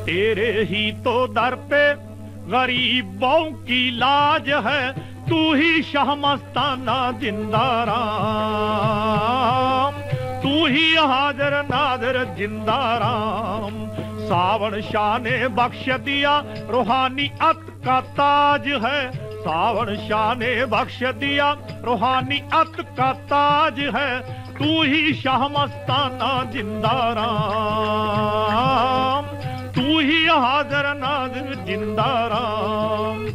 तेरे ही तो दर पे गरीबों की लाज है, तू ही शाह मस्ताना जिंदा राम, तू ही हाजिर नादिर जिंदा राम। सावन शाह ने बख्श दिया रूहानियत का ताज है, सावन शाह ने बख्श दिया रूहानियत का ताज है, तू ही शाह मस्ताना जिंदा राम, तू ही हाजिर नादिर जिंदा राम।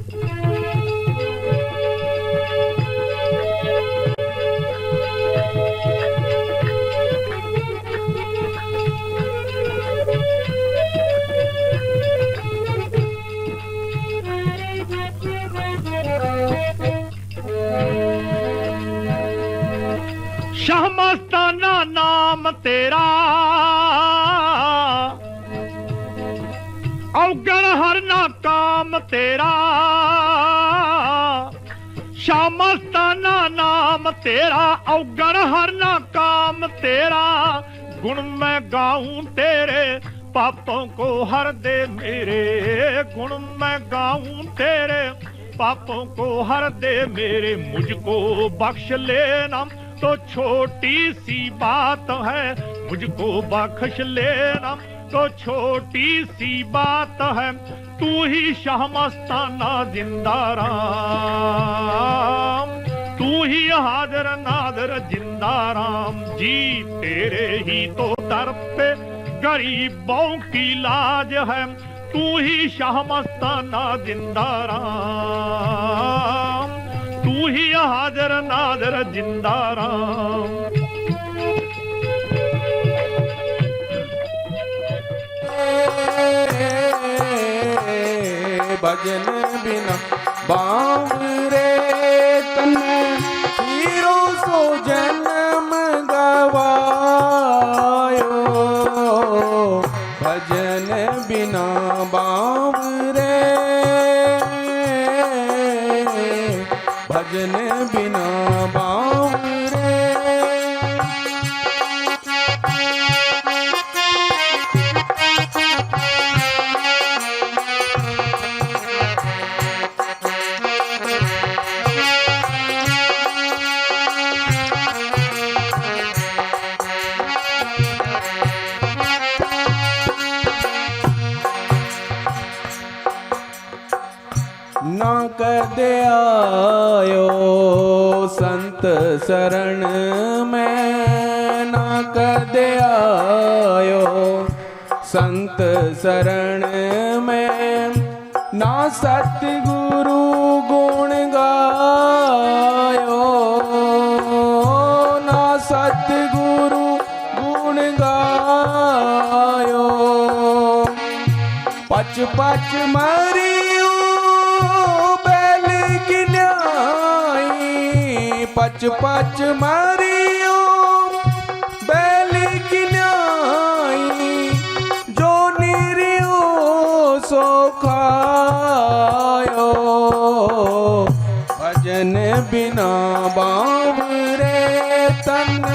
शाह मस्ताना नाम तेरा अवगण हर ना काम तेरा, शाह मस्ताना नाम तेरा अवगण हर ना काम तेरा। गुण मैं गाऊं तेरे पापों को हर दे मेरे, गुण मैं गाऊं तेरे पापों को हर दे मेरे। मुझको बख्श लेना तो छोटी सी बात है, मुझको बख्श लेना तो छोटी सी बात है, तू ही शाह मस्ताना जिंदा राम, तू ही हाजिर नादिर जिंदा राम। जी तेरे ही तो दर पे गरीबों की लाज है, तू ही शाह मस्ताना जिंदा राम, तू ही हाजिर नादिर जिंदा राम। भजन बिना बावरे तन हीरो सो जन्म गवायो, भजन बिना बावरे, भजन बिना बावरे। ना कदे आयो संत शरण में, ना कदे आयो संत शरण में। ना सतगुरु गुण गायो, ना सतगुरु गुण गायो। पच पच मरियो बैल की न्याई, पच पच मरियो बैल की न्याई। जो निरियो सो खायो, भजन बिना बावरे तन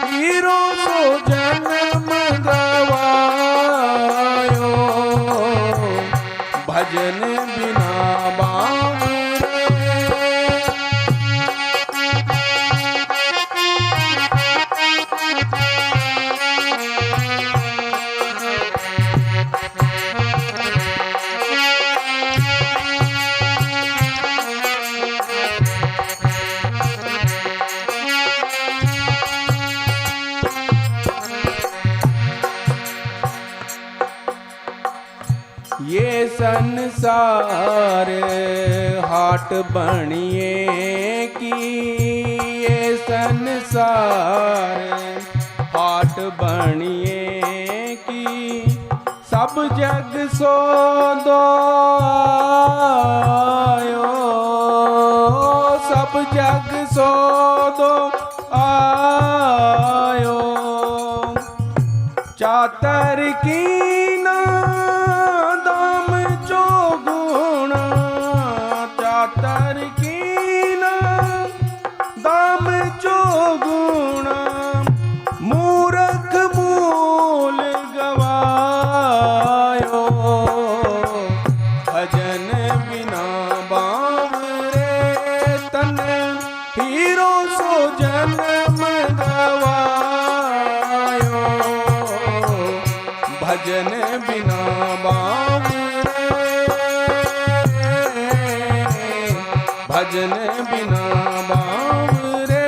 हीरो सो जन्म गवायो, भजन बिना बावरे। ये संसार हाट बनिए की, ये संसार हाट बनिए की। सब जग सो दो आयो, सब जग सो दो आयो। चातर की मूरख मूल गवायो, बिना बावरे, भजन बिना बावरे।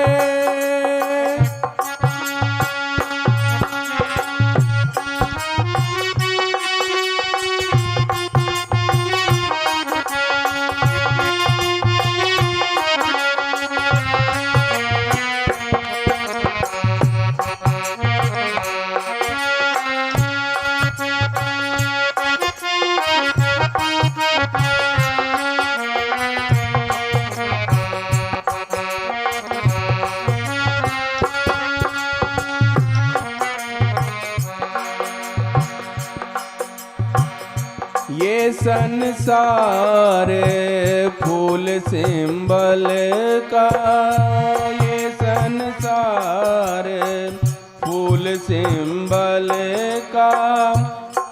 ये संसार फूल सिंबल का, ये संसार फूल सिंबल का,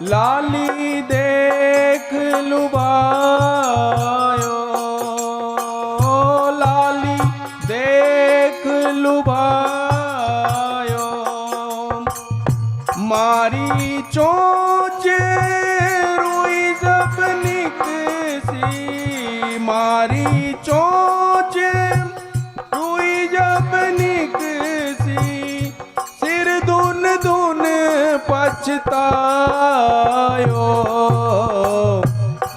लाली देख लुभायो, लाली देख लुभायो। मारी चोंच रुई जब निकसी, मारी चोंच रुई जब निकसी, सिर धुन धुन पछतायो।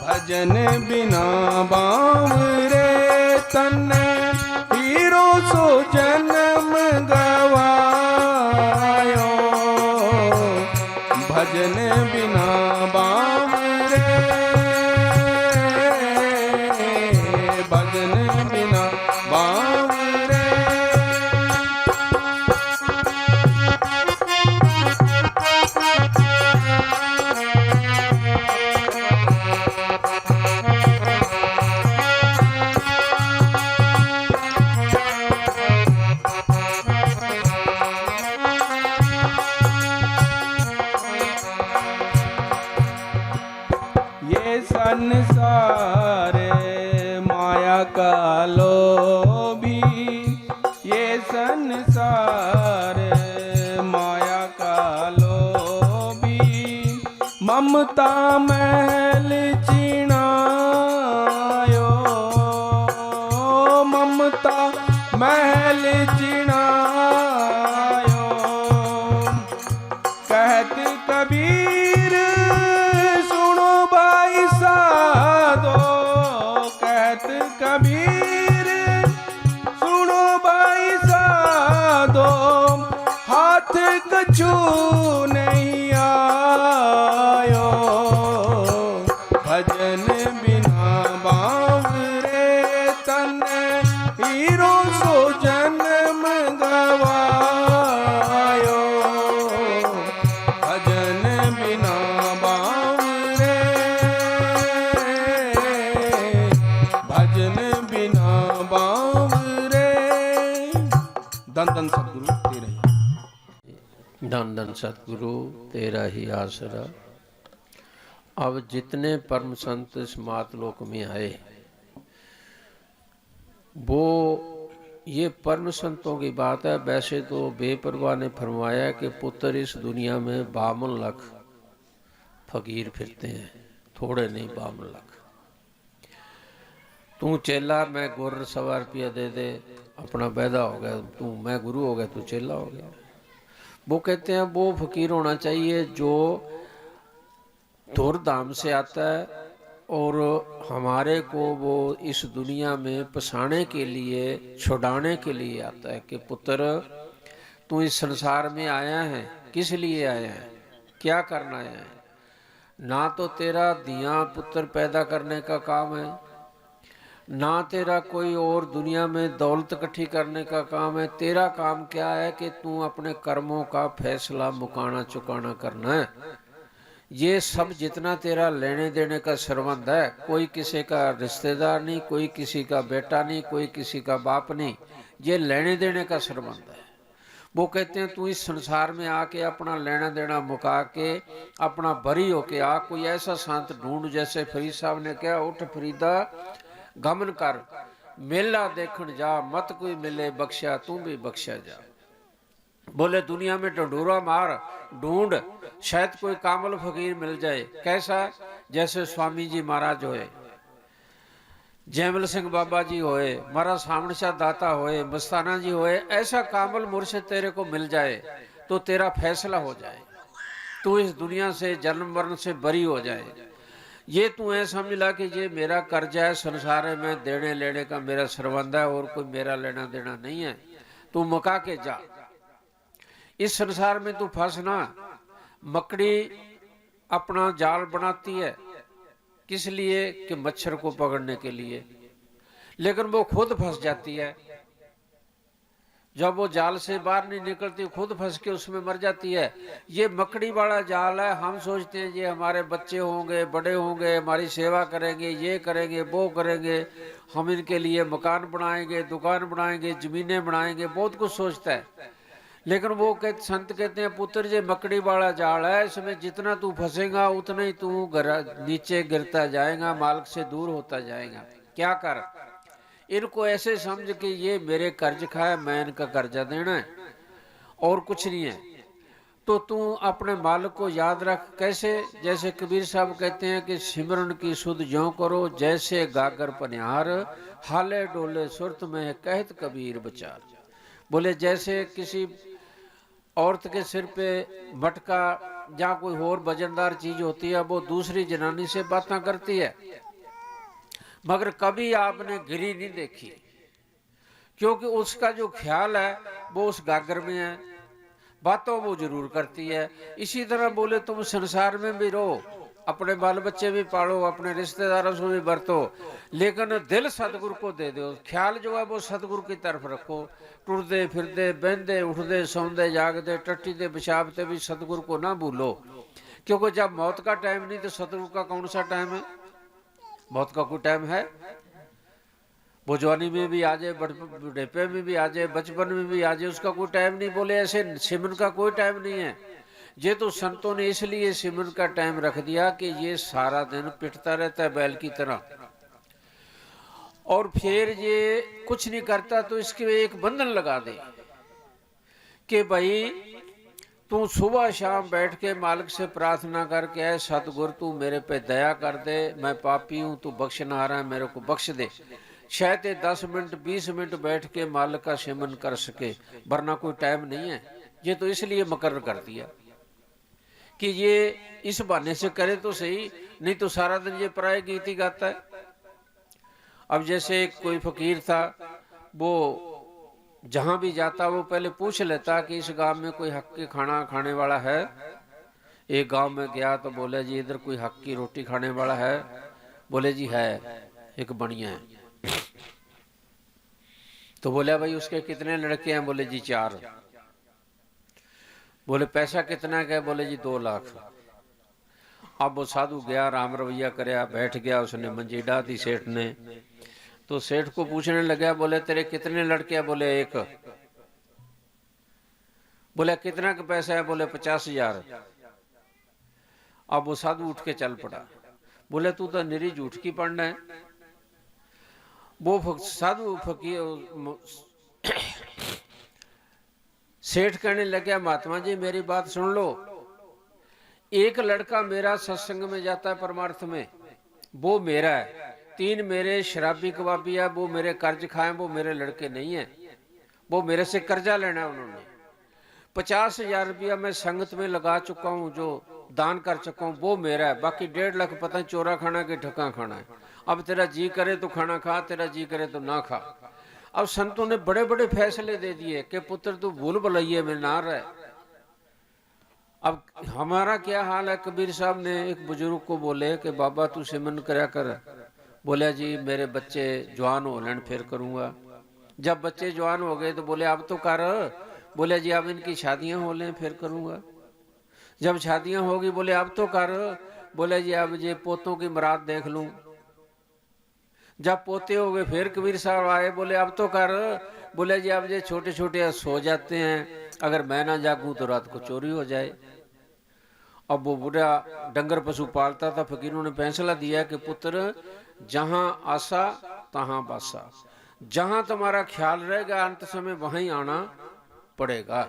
भजन बिना बावरे, तन हीरो सो जन्म गवायो। भजन बिना बावरे, भजन बिना बावरे। ये संसार माया का लोभी, ये संसार माया का लोभी, ममता महल चिनायो, ममता महल चिनायो। कहत कबीर सुनो भाई साधो, कहत कबीर सुनो भाई साधो, हाथ कछु नहीं आयो। भजन बिना बावरे, तन हीरो सो जन्म गवायो। भजन बिना बावरे, भजन बिना बावरे। धन धन सतगुरु तेरा ही, धन धन सतगुरु तेरा ही आसरा। अब जितने परम संत इस मातलोक में आए, वो ये परम संतों की बात है। वैसे तो बेपरवाह ने फरमाया कि पुत्र इस दुनिया में 52 लाख फकीर फिरते हैं, थोड़े नहीं 52 लाख। तू चेला, मैं गुर 1.25 रुपया दे दे, अपना पैदा हो गया, तू मैं गुरु हो गया, तू चेला हो गया। वो कहते हैं वो फकीर होना चाहिए जो धुर धाम से आता है और हमारे को वो इस दुनिया में फंसाने के लिए, छुड़ाने के लिए आता है कि पुत्र तू इस संसार में आया है, किस लिए आया है, क्या करना है। ना तो तेरा धिया पुत्र पैदा करने का काम है, ना तेरा कोई और दुनिया में दौलत इकट्ठी करने का काम है। तेरा काम क्या है कि तू अपने कर्मों का फैसला मुकाना चुकाना करना है। ये सब जितना तेरा लेने देने का संबंध है, कोई किसी का रिश्तेदार नहीं, कोई किसी का बेटा नहीं, कोई किसी का बाप नहीं, ये लेने देने का संबंध है। वो कहते हैं तू इस संसार में आके अपना लेना देना मुका के अपना बरी होके आ, कोई ऐसा संत ढूंढ, जैसे फरीद साहब ने कहा, उठ फरीदा गमन कर, मेला देखन जा, मत कोई मिले बख्शा, तू भी बख्शा जा। बोले दुनिया में ढंढूरा मार ढूंढ, शायद कोई कामल फकीर मिल जाए। कैसा? जैसे स्वामी जी महाराज होए, जयमल सिंह बाबा जी होए, महाराज सामण शाह दाता होए, मस्ताना जी होए, ऐसा कामल मुर्शिद तेरे को मिल जाए तो तेरा फैसला हो जाए, तू इस दुनिया से जन्म मरण से बरी हो जाए। ये तू ऐ समझ ला कि ये मेरा कर्जा है, संसार में देने लेने का मेरा सरबंध है और कोई मेरा लेना देना नहीं है। तू मका के जा, इस संसार में तू फंसना। मकड़ी अपना जाल बनाती है किस लिए? कि मच्छर को पकड़ने के लिए, लेकिन वो खुद फंस जाती है। जब वो जाल से बाहर नहीं निकलती, खुद फंस के उसमें मर जाती है। ये मकड़ी वाला जाल है। हम सोचते हैं ये हमारे बच्चे होंगे, बड़े होंगे, हमारी सेवा करेंगे, ये करेंगे, वो करेंगे, हम इनके लिए मकान बनाएंगे, दुकान बनाएंगे, जमीनें बनाएंगे, बहुत कुछ सोचता है। लेकिन वो संत कहते हैं पुत्र ये मकड़ी वाला जाल है, इसमें जितना तू फंसेगा उतना ही तू नीचे गिरता जाएगा, मालिक से दूर होता जाएगा। क्या कर? इनको ऐसे समझ कि ये मेरे कर्ज खाए, मैं इनका कर्जा देना है और कुछ नहीं है। तो तू अपने मालिक को याद रख। कैसे? जैसे कबीर साहब कहते हैं कि सिमरन की सुध ज्यों करो, जैसे गागर पनिहार, हाले डोले सुरत में कहत कबीर बचार। बोले जैसे किसी औरत के सिर पे मटका या कोई और वजनदार चीज होती है, वो दूसरी जनानी से बातें करती है, मगर कभी आपने गिरी नहीं देखी, क्योंकि उसका जो ख्याल है वो उस गागर में है, बातों वो जरूर करती है। इसी तरह बोले तुम संसार में भी रहो, अपने बाल बच्चे भी पालो, अपने रिश्तेदारों से भी बरतो, लेकिन दिल सतगुरु को दे दो। ख्याल जो है वो सतगुरु की तरफ रखो। टुरदे फिरदे, बहते उठते, सौंदे जागते, टट्टी दे पेशाबते भी सतगुरु को ना भूलो, क्योंकि जब मौत का टाइम नहीं तो सतगुरु का कौन सा टाइम है? मौत का कोई टाइम है? वो जवानी में भी आ जाए, बुढ़ेपे में भी आ जाए, बचपन में भी आ जाए, उसका कोई टाइम नहीं। बोले ऐसे सिमरन का कोई टाइम नहीं है। ये तो संतों ने इसलिए सिमरन का टाइम रख दिया कि ये सारा दिन पिटता रहता है बैल की तरह, और फिर ये कुछ नहीं करता तो इसके एक बंधन लगा दे कि भाई तू सुबह शाम बैठ के मालिक से प्रार्थना करके है, सतगुर तू मेरे पे दया कर दे, मैं पापी हूं, तू बख्शनाहारा है, मेरे को बख्श दे। शायद 10 मिनट 20 मिनट बैठ के मालिक का सिमरन कर सके, वरना कोई टाइम नहीं है। ये तो इसलिए मुकर्रर कर दिया कि ये इस बहाने से करे तो सही, नहीं तो सारा दिन ये पराये गीत गाता है। अब जैसे कोई फकीर था, वो जहां भी जाता वो पहले पूछ लेता कि इस गांव में कोई हक की खाना खाने वाला है। एक गांव में गया तो बोले जी इधर कोई हक की रोटी खाने वाला है? बोले जी है, एक बढ़िया है। तो बोले भाई उसके कितने लड़के हैं? बोले जी 4। बोले पैसा कितना का? बोले जी 2 लाख। अब वो साधु गया, राम रवैया करया, बैठ गया, उसने मंजी डाल दी सेठ ने। तो सेठ को पूछने लगा, बोले तेरे कितने लड़के हैं? बोले 1। बोले कितना का पैसा है? बोले 50,000। अब वो साधु उठ के चल पड़ा। बोले तू तो निरी झूठ की पढ़ना है। वो साधु फकीर सेठ कहने लगा, महात्मा जी मेरी बात सुन लो, एक लड़का मेरा सत्संग में जाता है परमार्थ में, वो मेरा है। 3 मेरे शराबी कबाबी है, वो मेरे कर्ज खाए, वो मेरे लड़के नहीं है, वो मेरे से कर्जा लेना है उन्होंने। 50,000 रुपया मैं संगत में लगा चुका हूँ, जो दान कर चुका हूँ, वो मेरा है। बाकी 1.5 लाख पता नहीं चोरा खाना कि ठका खाना है। अब तेरा जी करे तो खाना खा, तेरा जी करे तो ना खा। अब संतों ने बड़े बड़े फैसले दे दिए कि पुत्र तू भूल भुलैये में ना रहे। अब हमारा क्या हाल है? कबीर साहब ने एक बुजुर्ग को बोले कि बाबा तू सिमरन करया कर। बोले जी मेरे बच्चे जवान हो लेन फिर करूंगा। जब बच्चे जवान हो गए तो बोले अब तो कर। बोले जी अब इनकी शादियां हो लें फिर करूंगा। जब शादियां होगी बोले अब तो कर। बोले जी अब ये पोतों की मुराद देख लूं। जब पोते हो गए फिर कबीर साहब आए, बोले अब तो कर। बोले जी अब ये छोटे छोटे सो जाते हैं, अगर मैं ना जागूं तो रात को चोरी हो जाए। अब वो बुढ़ा डंगर पशु पालता था, फकीरों ने फैसला दिया कि पुत्र जहां आशा तहां बासा, जहां तुम्हारा ख्याल रहेगा अंत समय वहीं आना पड़ेगा।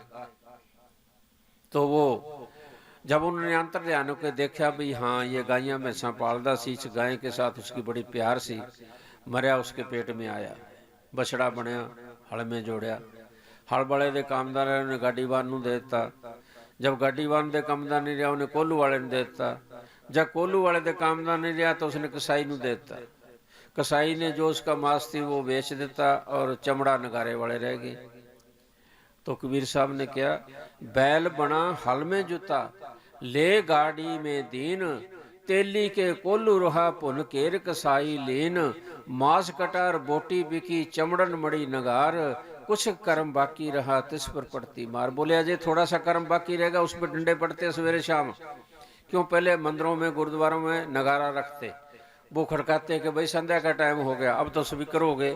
तो वो जब उन्होंने अंतर्ध्यान के देखा भी हाँ ये गायें भैंसा पालदा सी, इस गाय के साथ उसकी बड़ी प्यार सी, मरिया उसके पेट में आया, बछड़ा बनया, हल में जोड़िया, हल वाले दे कामदार ने उन्हें गाड़ी वान नूं दे दिता, जब गाड़ी वान दे कामदार नहीं रहा उन्हें कोल्लू वाले ने दे दिता, जब कोल्लू वाले दे कामदार नहीं रहा तो उसने कसाई नूं दे दिता, कसाई ने जो उसका मांस थी वो बेच देता और चमड़ा नगारे वाले रह गए। तो कबीर साहब ने क्या, बैल बना हल में जुता, ले गाड़ी में दीन, तेली के कोल्लू रहा पुन केर कसाई लीन, मांस कटार बोटी बिकी चमड़न मड़ी नगार, कुछ कर्म बाकी रहा तिस पर पड़ती मार। बोले अजय थोड़ा सा कर्म बाकी रहेगा, उस पर डंडे पड़ते सवेरे शाम। क्यों? पहले मंदिरों में गुरुद्वारों में नगारा रखते, वो खड़काते कि भाई संध्या का टाइम हो गया, अब तो स्पीकर हो गए।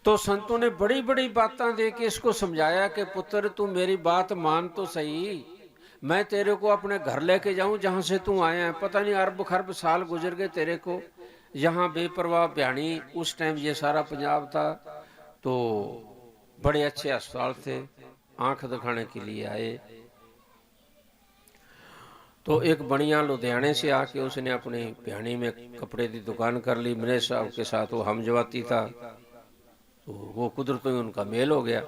तो संतों ने बड़ी बड़ी बातें दे के इसको समझाया कि पुत्र तू मेरी बात मान तो सही, मैं तेरे को अपने घर लेके जाऊं जहां से तू आया है। पता नहीं अरब खरब साल गुजर गए तेरे को, यहाँ बेपरवाह भ्याणी, उस टाइम ये सारा पंजाब था, तो बड़े अच्छे अस्पताल थे, आंख दिखाने के लिए आए। तो एक बनिया लुधियाने से आके उसने अपनी भ्याणी में कपड़े की दुकान कर ली, मेरे साहब के साथ वो हमजवाती था, तो वो कुदरत ही उनका मेल हो गया।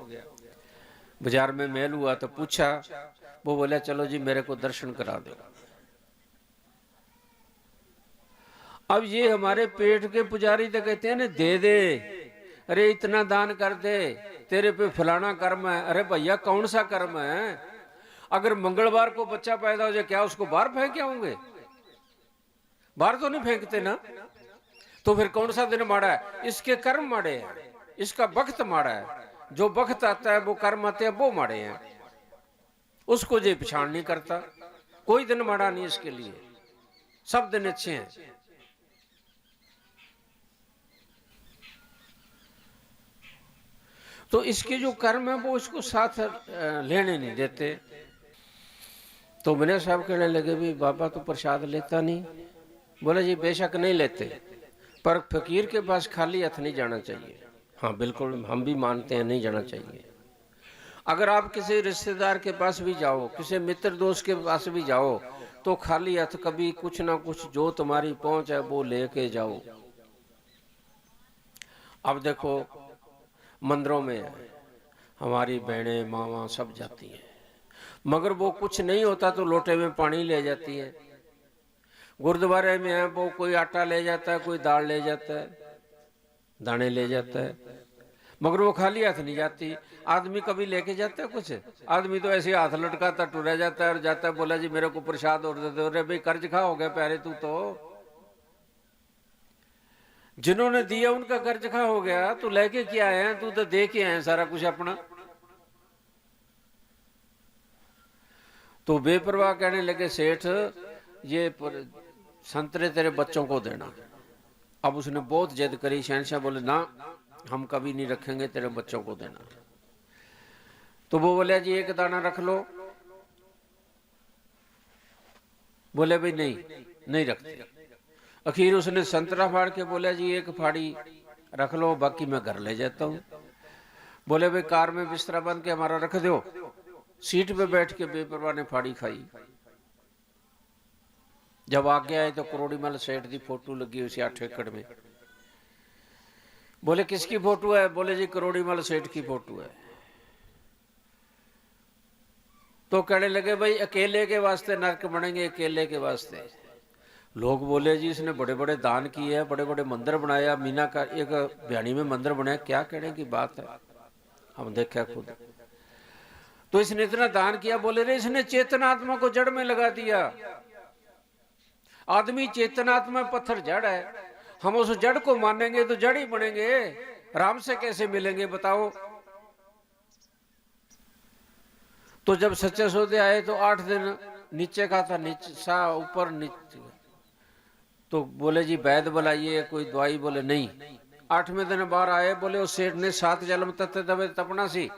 बाजार में मेल हुआ तो पूछा, वो बोले चलो जी मेरे को दर्शन करा दो। अब ये हमारे पेट के पुजारी तो कहते हैं ना दे दे, अरे इतना दान कर दे, तेरे पे फलाना कर्म है। अरे भैया कौन सा कर्म है? अगर मंगलवार को बच्चा पैदा हो जाए क्या उसको बाहर फेंक आऊंगे? बाहर तो नहीं फेंकते ना, तो फिर कौन सा दिन माड़ा है? इसके कर्म माड़े हैं, इसका वक्त माड़ा है, जो वक्त आता है वो कर्म आते हैं वो माड़े हैं, उसको जो पछाण नहीं करता। कोई दिन माड़ा नहीं इसके लिए, सब दिन अच्छे हैं। तो इसके जो कर्म है वो इसको साथ लेने नहीं देते। तो मैंने साहब कहने लगे भी बाबा तो प्रसाद लेता नहीं। बोले जी बेशक नहीं लेते, पर फकीर के पास खाली हाथ नहीं जाना चाहिए। हाँ बिल्कुल, हम भी मानते हैं नहीं जाना चाहिए। अगर आप किसी रिश्तेदार के पास भी जाओ, किसी मित्र दोस्त के पास भी जाओ, तो खाली हाथ कभी कुछ ना कुछ जो तुम्हारी पहुंच है वो लेके जाओ। अब देखो मंदिरों में हमारी बहनें मावां सब जाती हैं, मगर वो कुछ नहीं होता तो लोटे में पानी ले जाती है। गुरुद्वारे में है वो कोई आटा ले जाता है, कोई दाल ले जाता है, दाने ले जाता है, मगर वो खाली हाथ नहीं जाती। आदमी कभी लेके जाता है कुछ? आदमी तो ऐसे हाथ लटकाता टुरा जाता है और जाता है, बोला जी मेरे को प्रसाद और दे दो। अरे भाई कर्ज खा हो गया प्यारे तू तो, जिन्होंने दिया उनका कर्ज खा हो गया, तू लेके क्या आया? तू तो दे के आया सारा कुछ अपना। तो बेपरवाह कहने लगे सेठ ये संतरे तेरे बच्चों को देना। अब उसने बहुत जिद करी, शहनशाह बोले ना हम कभी नहीं रखेंगे, तेरे बच्चों को देना। तो वो बोले जी एक दाना रख लो। बोले भाई नहीं रखते। आखिर उसने संतरा फाड़ के बोला जी एक फाड़ी रख लो, बाकी मैं घर ले जाता हूँ। बोले भाई कार में बिस्तरा बंद के हमारा रख दो। सीट पे बैठ के बेपरवाह ने फाड़ी खाई। जब आगे आए तो करोड़ीमल सेठ की फोटो लगी उसी 8 एकड़ में। बोले किसकी फोटो है? बोले जी करोड़ीमल सेठ की फोटो है। तो कहने लगे भाई अकेले के वास्ते नरक बनेंगे, अकेले के वास्ते। लोग बोले जी इसने बड़े बड़े दान किए हैं, बड़े बड़े मंदिर बनाया, मीना का एक भ्याणी में मंदिर बनाया, क्या कहने की बात है? हम देखा खुद। तो इसने इतना दान किया। बोले रे इसने चेतनात्मा को जड़ में लगा दिया। आदमी चेतनात्मा पत्थर जड़ है, हम उस जड़ को मानेंगे तो जड़ ही बनेंगे, राम से कैसे मिलेंगे बताओ? तो जब सच्चे सौदे आए तो 8 दिन नीचे का था, नीचे सा ऊपर नीचे। तो बोले जी वैद बुलाइए कोई दवाई। बोले नहीं। 8वें दिन बाहर आए, बोले उस सेठ ने 7 जन्म तपना सी,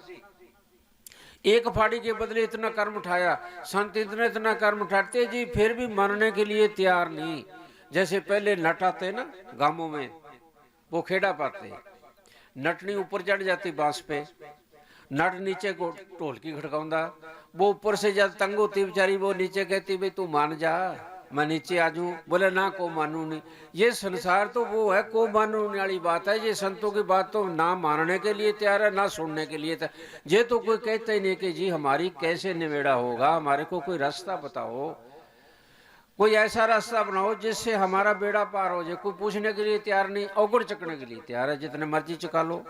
एक फाड़ी के बदले इतना कर्म उठाया। संत इतना कर्म उठाते जी फिर भी मरने के लिए तैयार नहीं। जैसे पहले नट आते ना गांवों में, वो खेड़ा पाते, नटनी ऊपर चढ़ जाती बांस पे, नट नीचे को ढोलकी खड़काउंदा, वो ऊपर से जब तंग होती बेचारी, वो नीचे कहती भाई तू मान जा, मैं नीचे आ जाऊं। बोले ना, को मानू नहीं। ये संसार तो वो है, को मानने वाली बात है। ये संतों की बात तो ना मानने के लिए तैयार है, ना सुनने के लिए तैयार। ये तो कोई कहता ही नहीं कि जी हमारी कैसे निवेड़ा होगा, हमारे को कोई रास्ता बताओ, कोई ऐसा रास्ता बनाओ जिससे हमारा बेड़ा पार हो जाए। कोई पूछने के लिए तैयार नहीं, औगड़ चकने के लिए तैयार है। जितने मर्जी चका लो,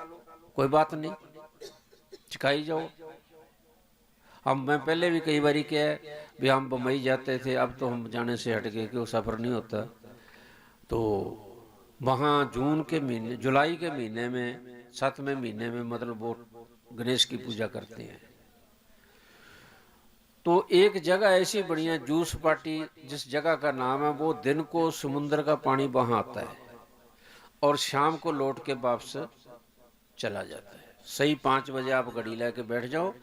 कोई बात नहीं, चकाई जाओ। हम मैं पहले भी कई बारी किया है भी, हम बम्बई जाते थे, अब तो हम जाने से हट गए कि वो सफ़र नहीं होता। तो वहाँ जून के महीने, जुलाई के महीने में, 7वें महीने में मतलब वो गणेश की पूजा करते हैं। तो एक जगह ऐसी बढ़िया जूस पार्टी, जिस जगह का नाम है, वो दिन को समुद्र का पानी वहाँ आता है और शाम को लौट के वापस चला जाता है। सही 5 बजे आप घड़ी लेके बैठ जाओ,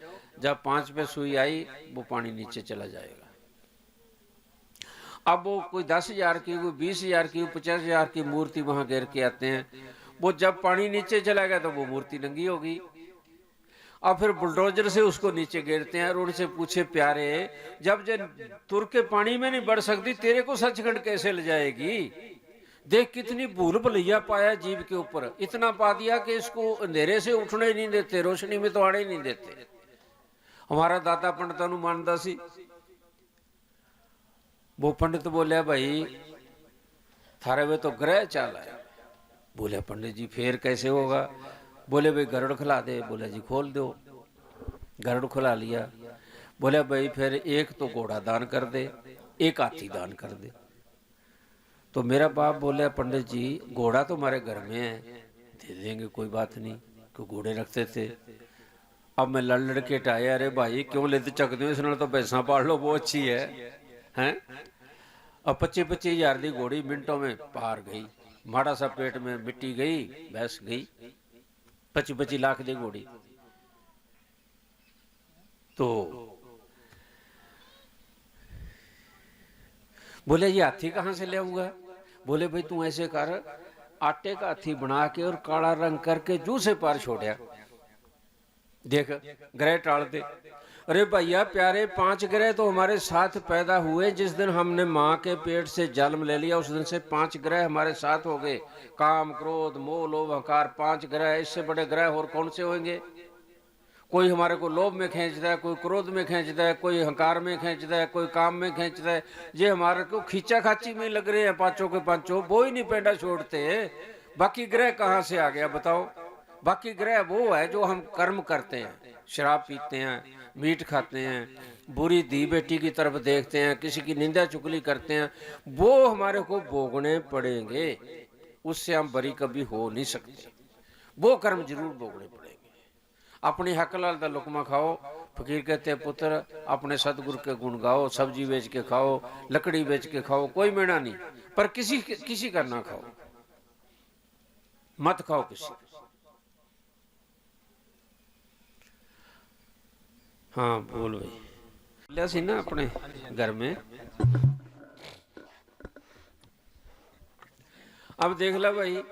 जब 5 पे सुई आई वो पानी नीचे चला जाएगा। अब वो कोई 10,000 की, कोई 20,000 की, 50,000 की मूर्ति वहां गिर के आते हैं। वो जब पानी नीचे चला गया तो वो मूर्ति नंगी होगी। अब फिर बुलडोजर से उसको नीचे गिरते हैं और उनसे पूछे, प्यारे जब तुर के पानी में नहीं बढ़ सकती, तेरे को सचखंड कैसे ले जाएगी? देख कितनी भूल भुलैया पाया जीव के ऊपर, इतना पा दिया कि इसको अंधेरे से उठने ही नहीं देते, रोशनी में तो आने ही नहीं देते। हमारा दादा पंडित मानदा सी। वो पंडित बोलिया, भाई थारे वे तो ग्रह चाल है। बोले पंडित जी फिर कैसे होगा? बोले भाई गरुड़ खुला दे। बोले जी खोल दो। गरुड़ खुला लिया। बोले भाई फिर एक तो घोड़ा दान कर दे, एक हाथी दान कर दे। तो मेरा बाप बोले, पंडित जी घोड़ा तो हमारे घर में है, दे देंगे, कोई बात नहीं, क्यों घोड़े रखते थे। अब मैं लड़ लड़ के टाया, अरे भाई क्यों लेते चकते हो, इसने तो भैंसा पाल लो, वो अच्छी है हैं। अब 25-25 हज़ार की घोड़ी मिनटों में पार गई, माड़ा सा पेट में मिट्टी गई, भैंस गई। 25-25 लाख की घोड़ी। तो बोले ये हाथी कहाँ से ले आऊंगा? बोले भाई तू ऐसे कर, आटे का हाथी बना के और काला रंग करके जू से पार छोड़िया, देख ग्रह टाल दे। अरे भैया प्यारे, 5 ग्रह तो हमारे साथ पैदा हुए। जिस दिन हमने माँ के पेट से जन्म ले लिया उस दिन से 5 ग्रह हमारे साथ हो गए। काम, क्रोध, मोह, लोभ, अहंकार, 5 ग्रह। इससे बड़े ग्रह और कौन से होंगे? कोई हमारे को लोभ में खींचता है, कोई क्रोध में खींचता है, कोई अहंकार में खींचता है, कोई काम में खींचता है। ये हमारे को खींचा खाची में लग रहे हैं पांचों के पांचों, वो ही नहीं पेंडा छोड़ते। बाकी ग्रह कहाँ से आ गया बताओ? बाकी ग्रह वो है जो हम कर्म करते हैं, शराब पीते हैं, मीट खाते हैं, बुरी दी बेटी की तरफ देखते हैं, किसी की निंदा चुगली करते हैं, वो हमारे को भोगने पड़ेंगे। उससे हम बरी कभी हो नहीं सकते। वो कर्म जरूर भोगने पड़ेंगे। अपनी हक लाल दा लुकमा खाओ। फकीर कहते हैं पुत्र अपने सतगुरु के गुण गाओ, सब्जी बेच के खाओ, लकड़ी बेच के खाओ, कोई मेणा नहीं, पर किसी का ना खाओ, मत खाओ किसी। हाँ बोल भाई। बोलिया सी ना अपने घर में। अब देख लो भाई,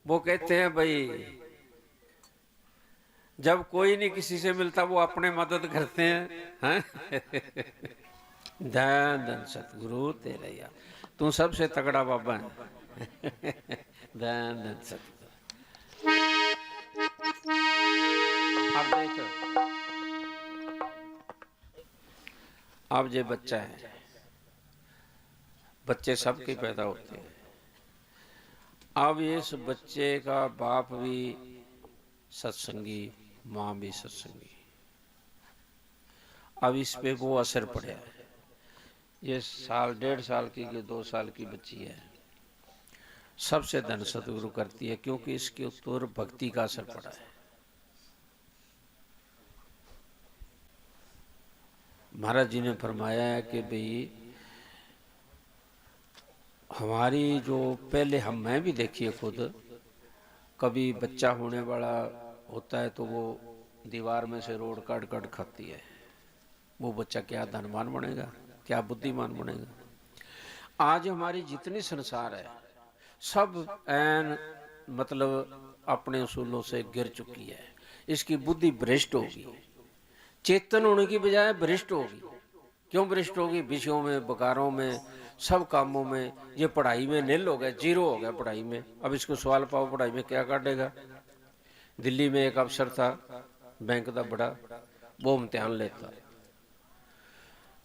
वो कहते हैं भाई जब कोई नहीं किसी से मिलता वो अपने मदद करते हैं। धन धन सतगुरु तेरा यार, तू सबसे तगड़ा बाबा है। धन धन सतगुरु। अब देखो, अब ये बच्चा है, बच्चे सबके पैदा होते हैं। अब इस बच्चे का बाप भी सत्संगी, माँ भी सत्संगी। अब इस पे वो असर पड़ा है। ये 1.5 साल की कि 2 साल की बच्ची है, सबसे धन सतगुरु करती है, क्योंकि इसके ऊपर भक्ति का असर पड़ा है। महाराज जी ने फरमाया है कि भाई हमारी जो पहले मैं भी देखिए खुद, कभी बच्चा होने वाला होता है तो वो दीवार में से रोड काट काट खाती है। वो बच्चा क्या धनवान बनेगा, क्या बुद्धिमान बनेगा? आज हमारी जितनी संसार है सब ऐन मतलब अपने उसूलों से गिर चुकी है। इसकी बुद्धि भ्रष्ट होगी, चेतन होने की बजाय भ्रष्ट होगी। क्यों भ्रष्ट होगी? विषयों में, बकारों में, सब कामों में। ये पढ़ाई में निल हो गया, जीरो हो गया पढ़ाई में। अब इसको सवाल पाओ पढ़ाई में क्या काटेगा। दिल्ली में एक अफसर था बैंक का बड़ा, वो इम्तिहान लेता,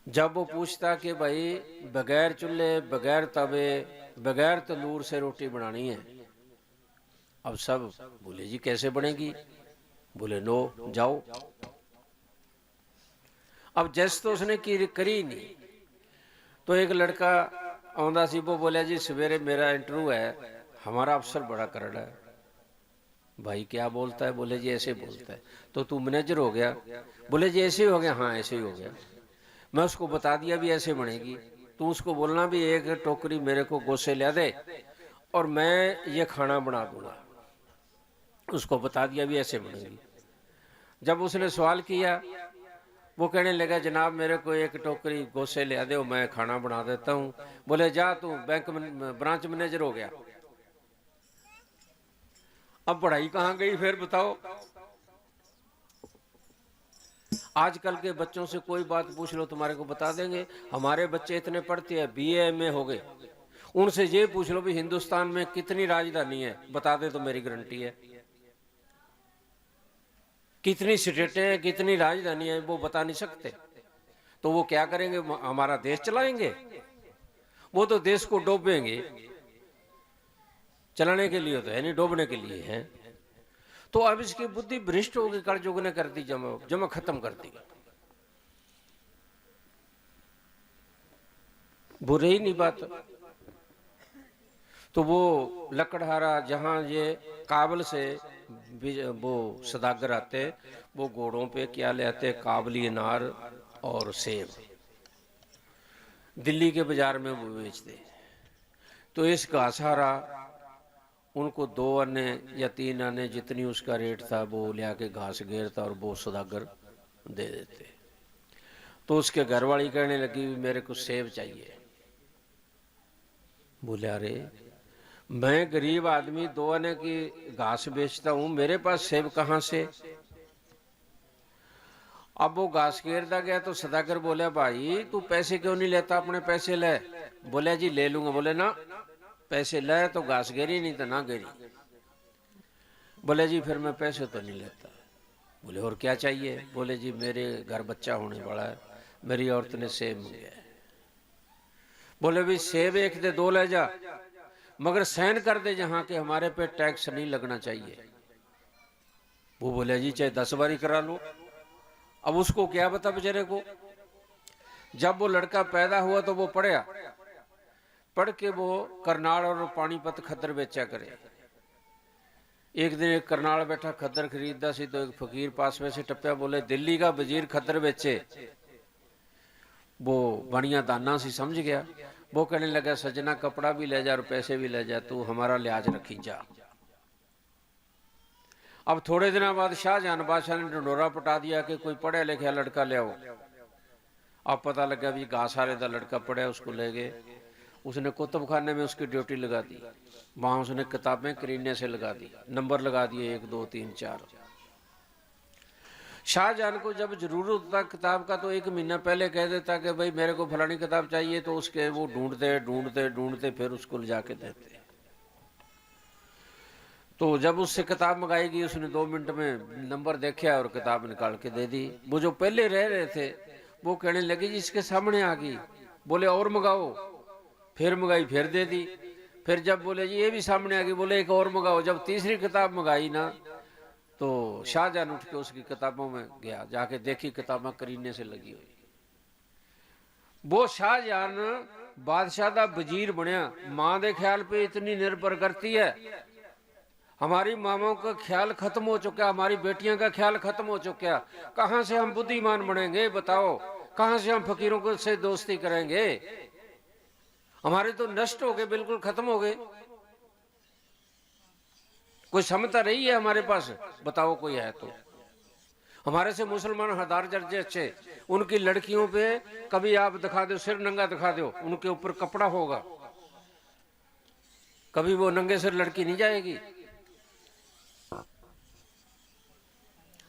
जब वो पूछता कि भाई बगैर चूल्हे, बगैर तवे, बगैर तंदूर से रोटी बनानी है, अब सब बोले जी कैसे बनेगी? बोले नो, जाओ। अब जैसे तो उसने करी नहीं, तो एक लड़का आंदा सी, वो बोला जी सवेरे मेरा इंटरव्यू है, हमारा अफसर बड़ा करड़ा है। भाई क्या बोलता है? बोले जी ऐसे बोलता है। तो तू मैनेजर हो गया? बोले जी ऐसे ही हो गया। हाँ ऐसे ही हो गया। मैं उसको बता दिया भी ऐसे बनेगी, तू उसको बोलना भी एक टोकरी मेरे को गोसे ले दे और मैं ये खाना बना दूंगा। उसको बता दिया भी ऐसे बनेगी। जब उसने सवाल किया, वो कहने लगा जनाब मेरे को एक टोकरी गोसे ले दे, मैं खाना बना देता हूँ। बोले जा तू बैंक में ब्रांच मैनेजर हो गया। अब पढ़ाई कहाँ गई फिर बताओ? आजकल के बच्चों से कोई बात पूछ लो तुम्हारे को बता देंगे। हमारे बच्चे इतने पढ़ते हैं, BA MA हो गए, उनसे ये पूछ लो भी हिंदुस्तान में कितनी राजधानी है, बता दे तो मेरी गारंटी है। कितनी स्टेटें हैं, कितनी राजधानी है, वो बता नहीं सकते। तो वो क्या करेंगे? हमारा देश चलाएंगे? वो तो देश को डूबेंगे। चलाने के लिए तो है नहीं, डूबने के लिए है। तो अब इसकी बुद्धि भ्रष्ट होगी, कलयुग ने कर दी जमा खत्म कर दी। बुरे ही नहीं बात। तो वो लकड़हारा, जहां ये काबल से वो सदागर आते, वो घोड़ों पे क्या ले आते? काबली अनार और सेब, दिल्ली के बाजार में वो बेचते। तो इस घासहारा उनको 2 आने या 3 आने जितनी उसका रेट था, वो ले आके घास घेरता और वो सदागर दे देते। तो उसके घरवाली कहने लगी मेरे को सेब चाहिए। बोले अरे मैं गरीब आदमी 2 आने की घास बेचता हूं, मेरे पास सेब कहां से? अब वो घास घेरता गया तो सदागर बोले भाई तू पैसे क्यों नहीं लेता, अपने पैसे ले। बोले जी ले लूंगा। बोले ना, पैसे ले तो घास घेरी, नहीं तो ना घेरी। बोले जी फिर मैं पैसे तो नहीं लेता। बोले और क्या चाहिए? बोले जी मेरे घर बच्चा होने वाला है, मेरी औरत ने सेब मांगे। बोले भी सेब 1 दे 2 ले जा, मगर सहन कर दे जहां के हमारे पे टैक्स नहीं लगना चाहिए। वो बोले जी चाहे 10 बारी करा लो। अब उसको क्या बता बेचारे को। जब वो लड़का पैदा हुआ तो वो पढ़ा, पढ़ के वो करनाल और पानीपत खद्दर बेचा करे। एक दिन एक करनाल बैठा खद्दर खरीदता सी, तो एक फकीर पास में से टप्पा, बोले दिल्ली का वजीर खद्दर बेचे। वो बढ़िया दाना सी, समझ गया। वो कहने लगा सजना कपड़ा भी ले जा और पैसे भी ले जा, तू हमारा लिहाज रखी जा। अब थोड़े दिनों बाद शाहजहां बादशाह ने ढंडोरा पटा दिया कि कोई पढ़ा लिखा लड़का ले आओ। अब पता लगा भी घासहारे का लड़का पढ़ा, उसको ले गए। उसने कुतुब खाने में उसकी ड्यूटी लगा दी। वहां उसने किताबें करीने से लगा दी, नंबर लगा दिए 1 2 3 4। शाहजहां को जब जरूरत होता किताब का तो 1 महीना पहले कह देता कि भाई मेरे को फलानी किताब चाहिए, तो उसके वो ढूंढते ढूंढते ढूंढते फिर उसको ले जाके देते। तो जब उससे किताब मंगाएगी, उसने 2 मिनट में नंबर देखा और किताब निकाल के दे दी। वो जो पहले रह रहे थे वो कहने लगे जी इसके सामने आ गई। बोले और मंगाओ, फिर मंगाई, फिर दे दी। फिर जब बोले जी ये भी सामने आ गई, बोले एक और मंगाओ। जब तीसरी किताब मंगाई ना, तो शाहजहां उठ के उसकी किताबों में गया, जाके देखी किताबें करीने से लगी हुई। वो शाहजहां बादशाह का वजीर बनया, मां के ख्याल पे इतनी निर्भर करती है। हमारी मामाओं का ख्याल खत्म हो चुका, हमारी बेटियां का ख्याल खत्म हो चुका। कहां से हम बुद्धिमान बनेंगे बताओ? कहां से हम फकीरों को से दोस्ती करेंगे? हमारे तो नष्ट हो गए, बिल्कुल खत्म हो गए। कोई क्षमता रही है हमारे पास? बताओ कोई है तो। हमारे से मुसलमान हजार दर्जे अच्छे, उनकी लड़कियों पे कभी आप दिखा दो सिर नंगा दिखा दो, उनके ऊपर कपड़ा होगा, कभी वो नंगे सिर लड़की नहीं जाएगी।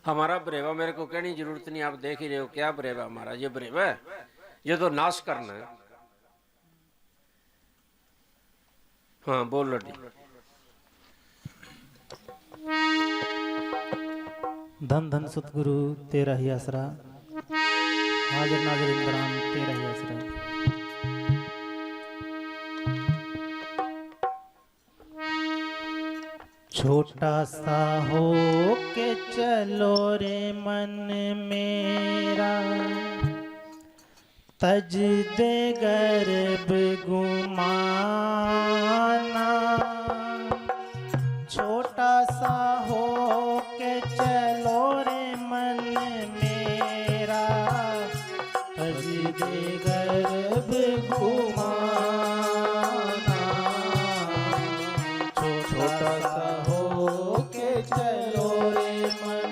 हमारा बरेवा मेरे को कहने की जरूरत नहीं, आप देख ही रहे हो क्या बरेवा हमारा, ये बरेवा है, ये तो नाश करना है। हाँ बोल लड़ी। धन धन सतगुरु तेरा ही आसरा, हाजिर नाजिर इंद्राम तेरा ही आसरा। छोटा सा हो के चलो रे मन मेरा, तज दे गर्भ गुमाना। छोटा सा हो के चलो रे मन मेरा, तज दे गर्भ गुमाना। छोटा सा हो के चलो रे मन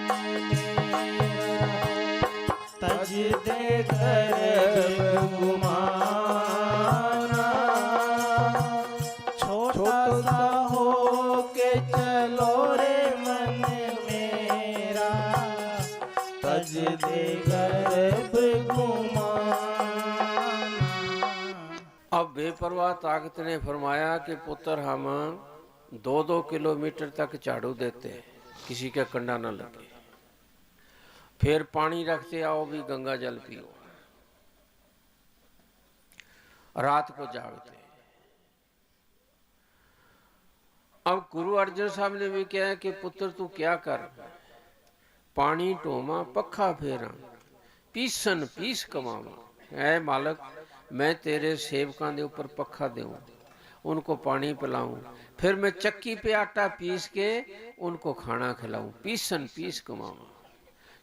मेरा, तज दे गर्भ गुमाना। छोटा सा हो के चलो रे मन मेरा, तज दे गर्भ गुमाना। अब बेपरवाह ताकत ने फरमाया कि पुत्र हम 2-2 किलोमीटर तक झाड़ू देते हैं, किसी का कंडा ना लगे, फिर पानी रखते आओ भी गंगा जल पियो, रात को जागते। अब गुरु अर्जन साहब ने भी कहा कि पुत्र तू क्या कर, पानी टोमा पखा फेरा, पीसन पीस कमावा। ऐ मालक मैं तेरे सेवकां दे ऊपर पखा देऊं, उनको पानी पिलाऊं, फिर मैं चक्की पे आटा पीस के उनको खाना खिलाऊं, पीसन पीस कमाऊं,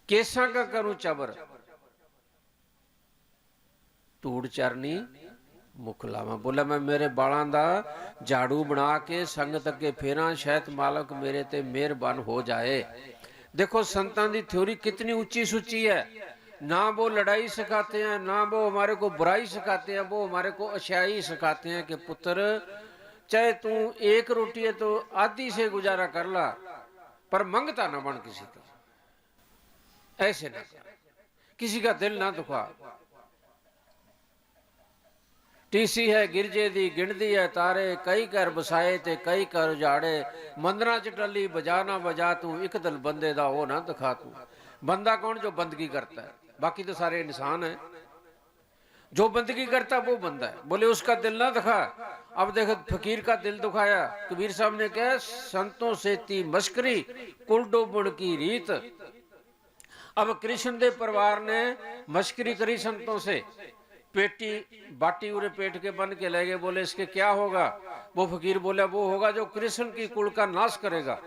केसा का करूं चबर, टूड़ चरनी मुख लावा। बोला मैं मेरे बालों दा झाड़ू बना के संगत अगे फेरा, शायद मालक मेरे ते मेहरबान हो जाए। देखो संतां दी थ्योरी कितनी ऊंची सुची है। ना वो लड़ाई सिखाते हैं, ना वो हमारे को बुराई सिखाते हैं, वो हमारे को अच्छाई सिखाते हैं कि पुत्र चाहे तू एक रोटी है तो आधी से गुजारा कर ला, पर मंगता ना बन किसी का, ऐसे ना कर, किसी का दिल ना दुखा। टीसी है गिरजे दी गिणदी है तारे, कई कर बसाए ते कई कर उजाड़े, मंदरा च टली बजा ना बजा तू, एक दिल बंदे दा हो ना दिखा तू। बंदा कौन? जो बंदगी करता है, बाकी तो सारे इंसान है। जो बंदगी करता वो बंदा है। बोले उसका दिल ना दिखा। अब देखो फकीर का दिल दुखाया। कबीर साहब ने कहा संतों से ती मस्करी, कुल डोबण की रीत। अब कृष्ण देव परिवार ने मस्करी करी संतों से, पेटी बाटी उरे पेट के बन के ले गए। बोले इसके क्या होगा? वो फकीर बोले वो होगा जो कृष्ण की कुल का नाश करेगा।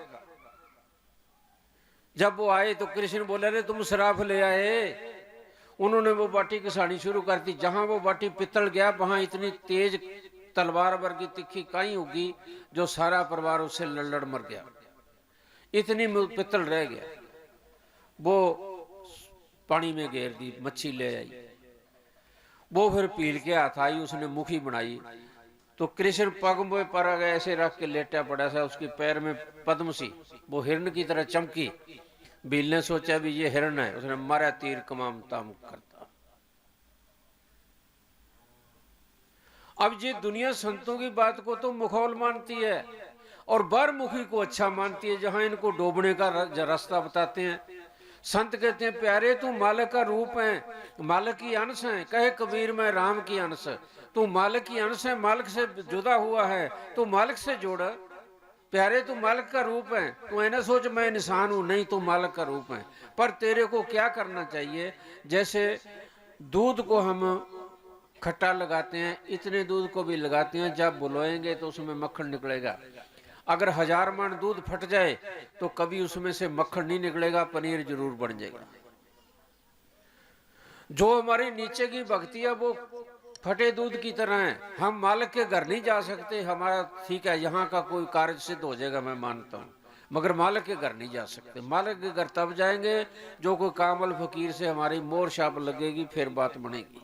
जब वो आए तो कृष्ण बोले अरे तुम शराफ ले आए। उन्होंने वो बाटी घिसानी शुरू कर दी। जहां वो बाटी पित्तल गया वहां इतनी तेज तलवार वर्गी तिखी काई होगी जो सारा परिवार उससे लड़ मर गया। इतनी पित्तल रह गया। वो पानी में घेर दी, मच्छी ले आई। वो फिर पील के हाथ आई, उसने मुखी बनाई तो कृष्ण पग पर ऐसे रख के लेटा पड़ा था। उसके पैर में पद्म सी वो हिरण की तरह चमकी। भील ने सोचा भी ये हिरण है, उसने मारा तीर कमाम ताम करता। अब ये दुनिया संतों की बात को तो मुखौल मानती है और बारमुखी को अच्छा मानती है, जहां इनको डूबने का रास्ता बताते हैं। संत कहते हैं प्यारे तू मालिक का रूप है, मालिक की अंश है। कहे कबीर मैं राम की अंश। तू मालिक की अंश है, मालिक से जुदा हुआ है, तू मालिक से जोड़। प्यारे तू मालिक का रूप है। तू ऐना सोच मैं इंसान हूं, नहीं तू मालिक का रूप है। पर तेरे को क्या करना चाहिए? जैसे दूध को हम खट्टा लगाते हैं, इतने दूध को भी लगाते हैं, जब बुलाएंगे तो उसमें मक्खन निकलेगा। अगर 1000 मन दूध फट जाए तो कभी उसमें से मक्खन नहीं निकलेगा, पनीर जरूर बन जाएगा। जो हमारी नीचे की भक्ति है वो फटे दूध की तरह है। हम मालिक के घर नहीं जा सकते। हमारा ठीक है यहाँ का कोई कार्य सिद्ध हो जाएगा, मैं मानता हूँ, मगर मालिक के घर नहीं जा सकते। मालिक के घर तब जाएंगे जो कोई कामल फकीर से हमारी मोर छाप लगेगी, फिर बात बनेगी।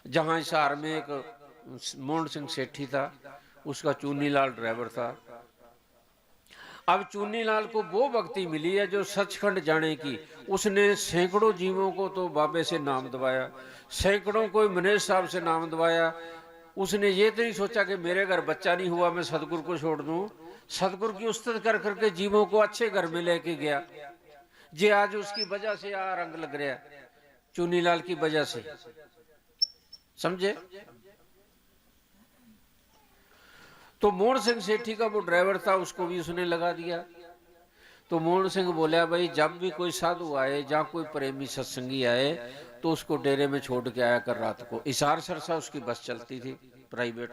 जहां हिसार में एक मोहन सिंह सेठी था, उसका चूनी लाल ड्राइवर था। अब चूनीलाल को वो भक्ति मिली है जो सचखंड जाने की। उसने सैकड़ों जीवों को तो बाबे से नाम दबाया, सैकड़ों को मनेश साहब से नाम दबाया। उसने ये तो नहीं सोचा कि मेरे घर बच्चा नहीं हुआ मैं सतगुरु को छोड़ दूं। सतगुरु की उस्तत कर करके जीवों को अच्छे घर में लेके गया। जे आज उसकी वजह से आ रंग लग रहा है, चूनीलाल की वजह से, समझे। तो मोहन सिंह सेठी का वो ड्राइवर था, उसको भी उसने लगा दिया। तो मोहन सिंह बोला भाई जब भी कोई साधु आए या कोई प्रेमी सत्संगी आए तो उसको डेरे में छोड़ के आया कर रात को। इसार सरसा उसकी बस चलती थी प्राइवेट।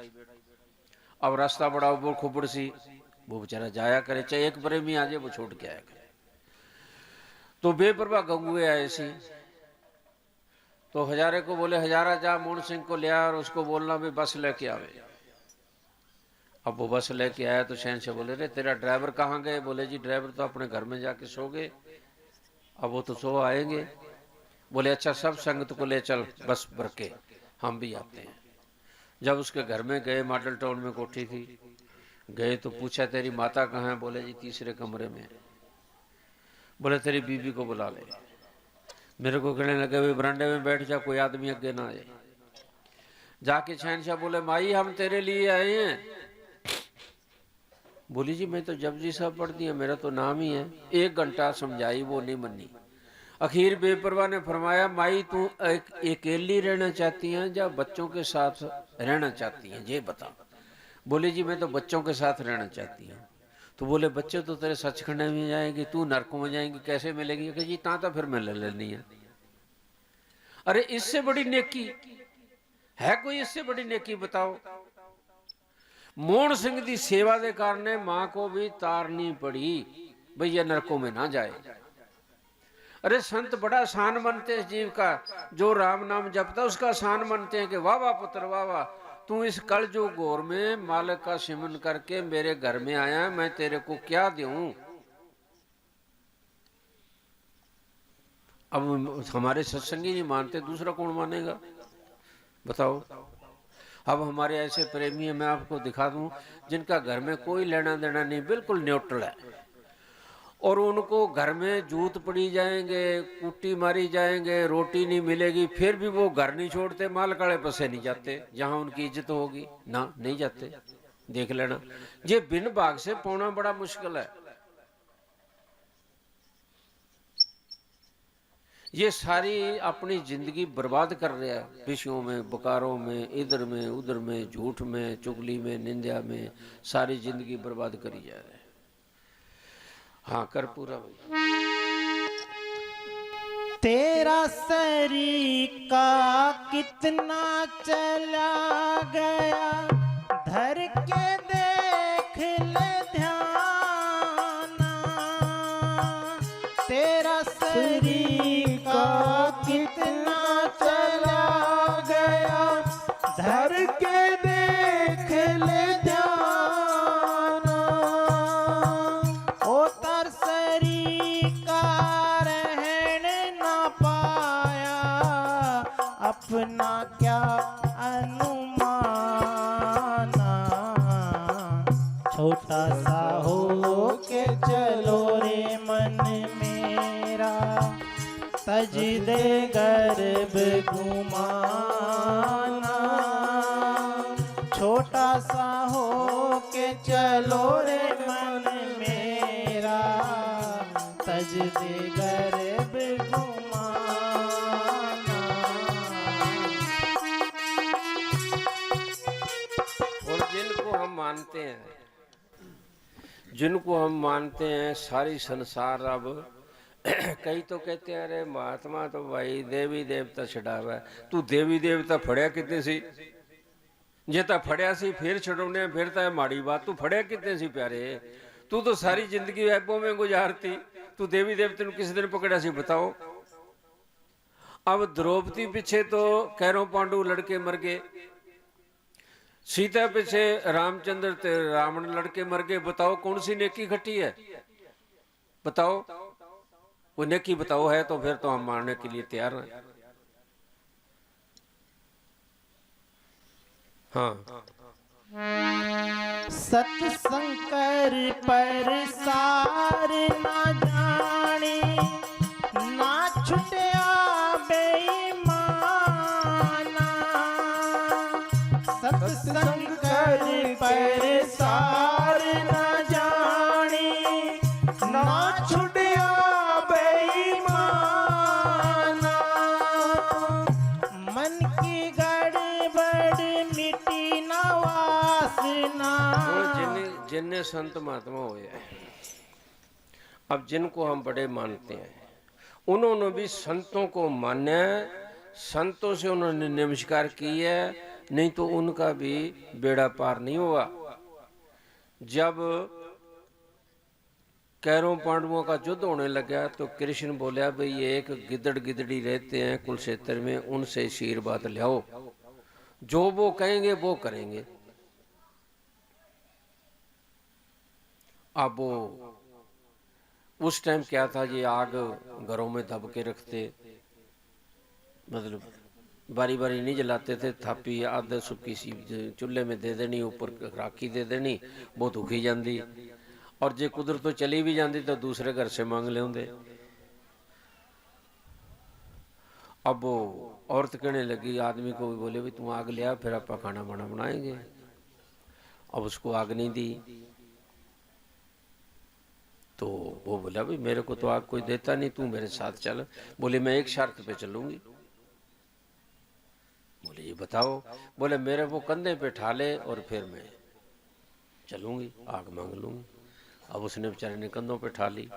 अब रास्ता बड़ा वो खुबड़ सी, वो बेचारा जाया करे, चाहे एक प्रेमी आ जाए वो छोड़ के आया करे। तो बेपरवाह गंगुए आए सी। तो हजारे को बोले हजारा जा मोहन सिंह को ले आ और उसको बोलना भी बस लेके आवे। अब वो बस लेके आया तो शहन से बोले रे तेरा ड्राइवर कहाँ गए? बोले जी ड्राइवर तो अपने घर में जाके सो गए, अब वो तो सो आएंगे। बोले अच्छा सब संगत को ले चल बस भर के, हम भी आते हैं। जब उसके घर में गए, मॉडल टाउन में कोठी थी, गए तो पूछा तेरी माता कहाँ है? बोले जी तीसरे कमरे में। बोले तेरी बीबी को बुला ले। मेरे को कहने लगे भाई बरांडे में बैठ जा, कोई आदमी आगे ना आए। जाके शहनशाह बोले माई हम तेरे लिए आए हैं। बोली जी मैं तो जपजी साहब पढ़ती है, मेरा तो नाम ही है। 1 घंटा समझाई वो नहीं मनी। आखिर बेपरवाह ने फरमाया माई तू अकेली रहना चाहती है या बच्चों के साथ रहना चाहती है ये बता। बोली जी मैं तो बच्चों के साथ रहना चाहती हूँ। तो बोले बच्चे तो तेरे सचखंड में जाएंगे, तू नरकों में जाएंगी, कैसे मिलेगी? कि जी ता फिर मैं ले लेनी है। अरे इससे बड़ी नेकी है कोई? इससे बड़ी नेकी बताओ। मोहन सिंह की सेवा के कारण मां को भी तारनी पड़ी भैया नरकों में ना जाए। अरे संत बड़ा आसान बनते हैं जीव का, जो राम नाम जपता उसका आसान बनते हैं कि वाह वाह पुत्र वाह वाह, तू इस कल जो गौर में मालिक का सिमरन करके मेरे घर में आया, मैं तेरे को क्या दूं। अब हमारे सत्संगी नहीं मानते, दूसरा कौन मानेगा बताओ। अब हमारे ऐसे प्रेमी हैं, मैं आपको दिखा दूं, जिनका घर में कोई लेना देना नहीं, बिल्कुल न्यूट्रल है, और उनको घर में जूत पड़ी जाएंगे, कुट्टी मारी जाएंगे, रोटी नहीं मिलेगी, फिर भी वो घर नहीं छोड़ते, माल काले पसे नहीं जाते, जहां उनकी इज्जत होगी ना नहीं जाते। देख लेना, ये बिन भाग से पाना बड़ा मुश्किल है। ये सारी अपनी जिंदगी बर्बाद कर रहे हैं विषयों में, बकारों में, इधर में उधर में, झूठ में, चुगली में, निंदा में, सारी जिंदगी बर्बाद करी जा रहे हैं। हाँ कर पूरा भाई। तेरा सरीका कितना चला गया, धर के देख ले ध्यान। तेरा सरीका कितना चला गया, धर के देख ले ध्यान। ओ तरसरी का रहन ना पाया, अपना क्या अनुमाना। छोटा सा हो के चलो रे मन मेरा, तज दे गर्भ घुमाना। छोटा सा हो के चलो रे मन मेरा, तज दे गर्भ घुमाना। और जिनको हम मानते हैं, जिनको हम मानते हैं सारी संसार, अब कई तो कहते हैं अरे महात्मा तो भाई देवी देवता छड़ावा। तू देवी देवता फड़िया कितने सी? जे ता फड़िया सी फिर छड़ौने, फिर ता माड़ी बात। तू फड़िया कितने सी प्यारे? तू तो सारी जिंदगी ऐबों में गुजारती, तू देवी देवते किस दिन पकड़ा सी बताओ। अब द्रौपदी पीछे तो कैरों पांडु लड़के मर गए, सीता पीछे रामचंद्र ते रावण लड़के मर गए। बताओ कौन सी नेकी घटी है? बताओ वो नेकी बताओ है तो फिर तो हम मानने के लिए तैयार हैं। हाँ सत्संग कर पर सार ना जाने, ना छुटिया बेईमाना। सत्संग कर पर सार ना जाने, ना छुटिया बेईमाना। मन की गड़बड़ मिटी न वासना। जिन्ने संत महात्मा हुए, अब जिनको हम बड़े मानते हैं, उन्होंने भी संतों को माना, संतों से उन्होंने नमस्कार किया, नहीं तो उनका भी बेड़ा पार नहीं हुआ। जब कैरों पांडवों का युद्ध होने लगा तो कृष्ण बोला, भाई ये एक गिदड़ गिदड़ी रहते हैं कुलक्षेत्र में, उनसे आशीर्वाद लाओ, जो वो कहेंगे वो करेंगे। अब वो उस टाइम क्या था, ये आग घरों में दब के रखते, मतलब बारी बारी नहीं जलाते थे, थापी आधे सुखी सी चूल्हे में दे देनी, ऊपर राखी दे देनी, वो दुखी जाती, और जे कुदरत तो चली भी जाती तो दूसरे घर से मांग ले। अब वो औरत कहने लगी आदमी को भी, बोले भी तू आग लिया, फिर आप खाना वाना बनाएंगे। अब उसको आग नहीं दी तो वो बोला, भाई मेरे को तो आग कोई देता नहीं, तू मेरे साथ चल। बोले मैं एक शर्त पे चलूंगी। बोले ये बताओ। बोले मेरे को कंधे पे ठाले और फिर मैं चलूंगी, आग मांग लूंगी। अब उसने बेचारे ने कंधों पे ठाली।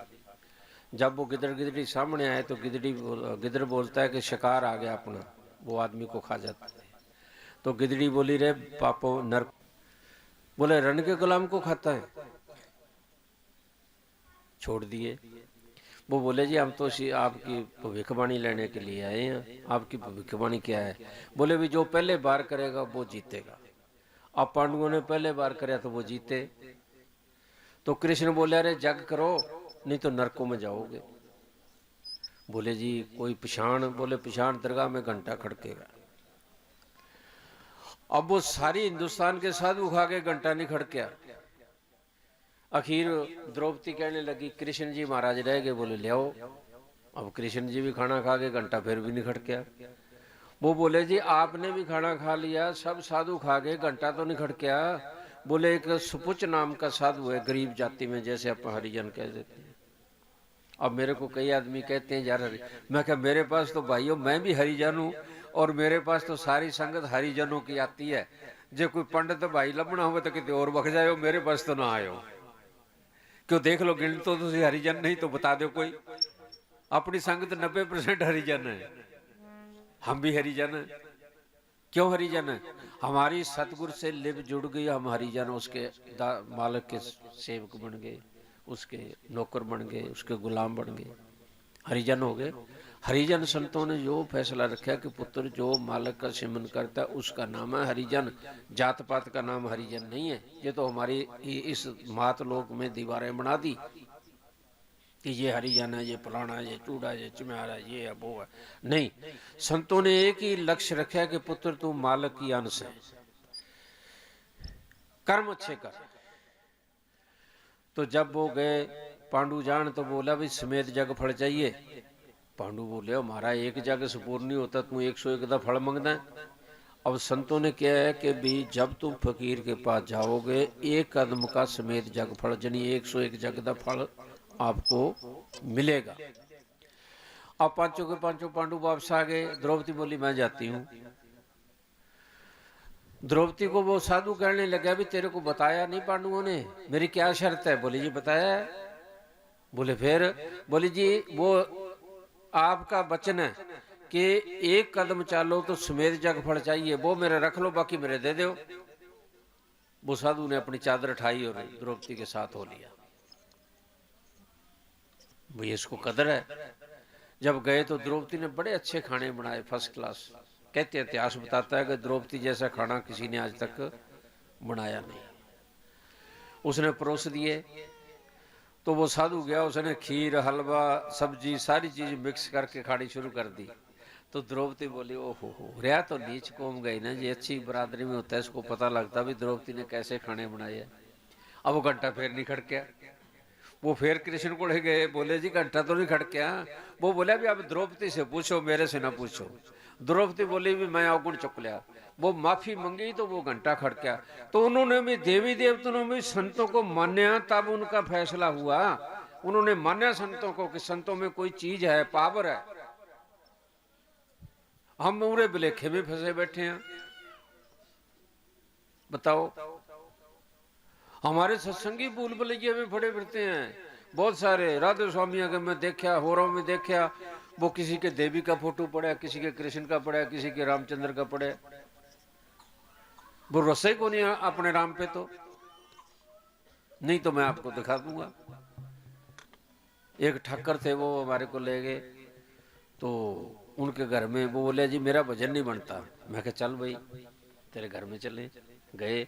जब वो गिदड़ गिदड़ी सामने आए तो गिदड़ बोलता है कि शिकार आ गया अपना, वो आदमी को खा जाता है। तो गिदड़ी बोली, रे पापो नर। बोले रण के गुलाम को खाता है, छोड़ दिए। वो बोले जी हम तो आपकी भविष्यवाणी लेने के लिए आए हैं, आपकी भविष्यवाणी क्या है? बोले भी जो पहले बार करेगा वो जीतेगा। अब पांडवों ने पहले बार कराया तो वो जीते। तो कृष्ण बोले अरे जग करो, नहीं तो नरकों में जाओगे। बोले जी कोई पिछाण? बोले पिछाण दरगाह में घंटा खड़केगा। अब वो सारी हिंदुस्तान के साथ उठा के घंटा नहीं खड़किया। आखिर द्रौपदी कहने लगी कृष्ण जी महाराज रह गए। बोले ले आओ। अब कृष्ण जी भी खाना खा के घंटा फिर भी नहीं खड़किया। वो बोले जी आपने भी खाना खा लिया, सब साधु खा गए, घंटा तो नहीं खड़किया। बोले एक सुपुच नाम का साधु है गरीब जाति में, जैसे आप हरिजन कह देते हैं। अब मेरे को कई आदमी कहते हैं यार, मैं क्या मेरे पास तो भाइयों मैं भी हरिजन हूँ और मेरे पास तो सारी संगत हरिजनों की आती है। जो कोई पंडित भाई लबना हो तो कितने और बख जाए, मेरे पास तो ना आयो। क्यों देख लो गिन तो तुझे हरिजन नहीं तो बता दो कोई। अपनी संगत 90% हरिजन है, हम भी हरिजन है। क्यों हरिजन है? हमारी सतगुरु से लिप जुड़ गई, हम हरिजन उसके मालिक के सेवक बन गए, उसके नौकर बन गए, उसके गुलाम बन गए, हरिजन हो गए। हरिजन संतों ने जो फैसला रखा कि पुत्र जो मालिक का सिमरन करता है उसका नाम है हरिजन, जात पात का नाम हरिजन नहीं है। ये तो हमारी इस मात लोक में दीवारें बना दी कि ये हरिजन है, ये फलाना है, ये चूड़ा है, ये चिम्यारा है, ये है वो है। नहीं, संतों ने एक ही लक्ष्य रखा कि पुत्र तू मालिक की अंश है, कर्म अच्छे कर। तो जब वो गए पांडु जान तो बोला भी समेत जग फल चाहिए। पांडु बोले हमारा एक जग से पूर्ण नहीं होता, तू 101 का फल मांगना है। अब संतों ने क्या है कि भी जब तुम फकीर के पास जाओगे एक कदम का समेत जग फल, यानी 101 जग का फल आपको मिलेगा। अब पांचों के पांचों पांडु वापस आ गए। द्रौपदी बोली मैं जाती हूँ। द्रौपदी को वो साधु कहने लगा भी तेरे को बताया नहीं पांडुओं ने मेरी क्या शर्त है? बोले जी बताया है। बोले फिर? बोले जी वो आपका वचन है कि एक कदम चालो तो समेत जग फल चाहिए, वो मेरे रख लो बाकी मेरे दे दो। वो साधु ने अपनी चादर उठाई और द्रौपदी के साथ हो लिया। भाई इसको कदर है। जब गए तो द्रौपदी ने बड़े अच्छे खाने बनाए, फर्स्ट क्लास। कहते इतिहास बताता है कि द्रौपदी जैसा खाना किसी ने आज तक बनाया नहीं। उसने परोस दिए तो वो साधु गया, उसने खीर हलवा सब्जी सारी चीज मिक्स करके खानी शुरू कर दी। तो द्रौपदी बोली ओहो हो, रहा तो नीच कौम गई ना जी, अच्छी बरादरी में होता है, इसको पता लगता भी द्रौपदी ने कैसे खाने बनाए हैं। अब वो घंटा फिर नहीं खड़का। वो फिर कृष्ण को ले गए, बोले जी घंटा तो नहीं खड़का। वो बोला भी अब द्रौपदी से पूछो, मेरे से ना पूछो। द्रौपदी बोली भी मैं अवगुण चुक लिया। वो माफी मंगी तो वो घंटा खड़का। तो उन्होंने भी देवी देवताओं ने भी संतों को मान्या, तब उनका फैसला हुआ। उन्होंने मान्या संतों को कि संतों में कोई चीज है, पावर है। हम उरे बिलेखे में फंसे बैठे हैं, बताओ। हमारे सत्संगी भूल भुलैया में पड़े फिरते हैं बहुत सारे। राधे स्वामी के मैं देखा, होरों में देखा, वो किसी के देवी का फोटो पड़ा, किसी के कृष्ण का पड़ा, किसी के रामचंद्र का पड़ा। वो रसे को नहीं अपने राम पे, तो नहीं तो मैं आपको दिखा दूंगा। एक ठाकर थे, वो हमारे को ले गए, तो उनके घर में वो बोले जी मेरा भजन नहीं बनता। मैं कहा चल भाई तेरे घर में चले गए।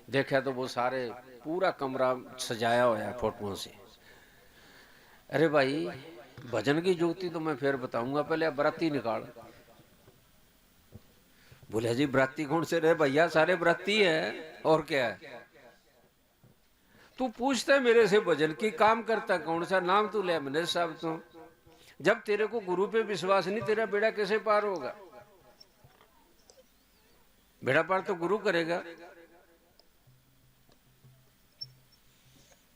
देखा तो वो सारे पूरा कमरा सजाया हुआ है फोटोओं से। अरे भाई भजन की जुगती तो मैं फिर बताऊंगा, पहले बराती निकाल। बोले जी बराती कौन से रहे भैया, सारे बराती है और क्या है। तू पूछता है मेरे से भजन की, काम करता कौन सा, नाम तू ले मैनेज साहब। तो जब तेरे को गुरु पे विश्वास नहीं, तेरा बेड़ा कैसे पार होगा। बेड़ा पार तो गुरु करेगा।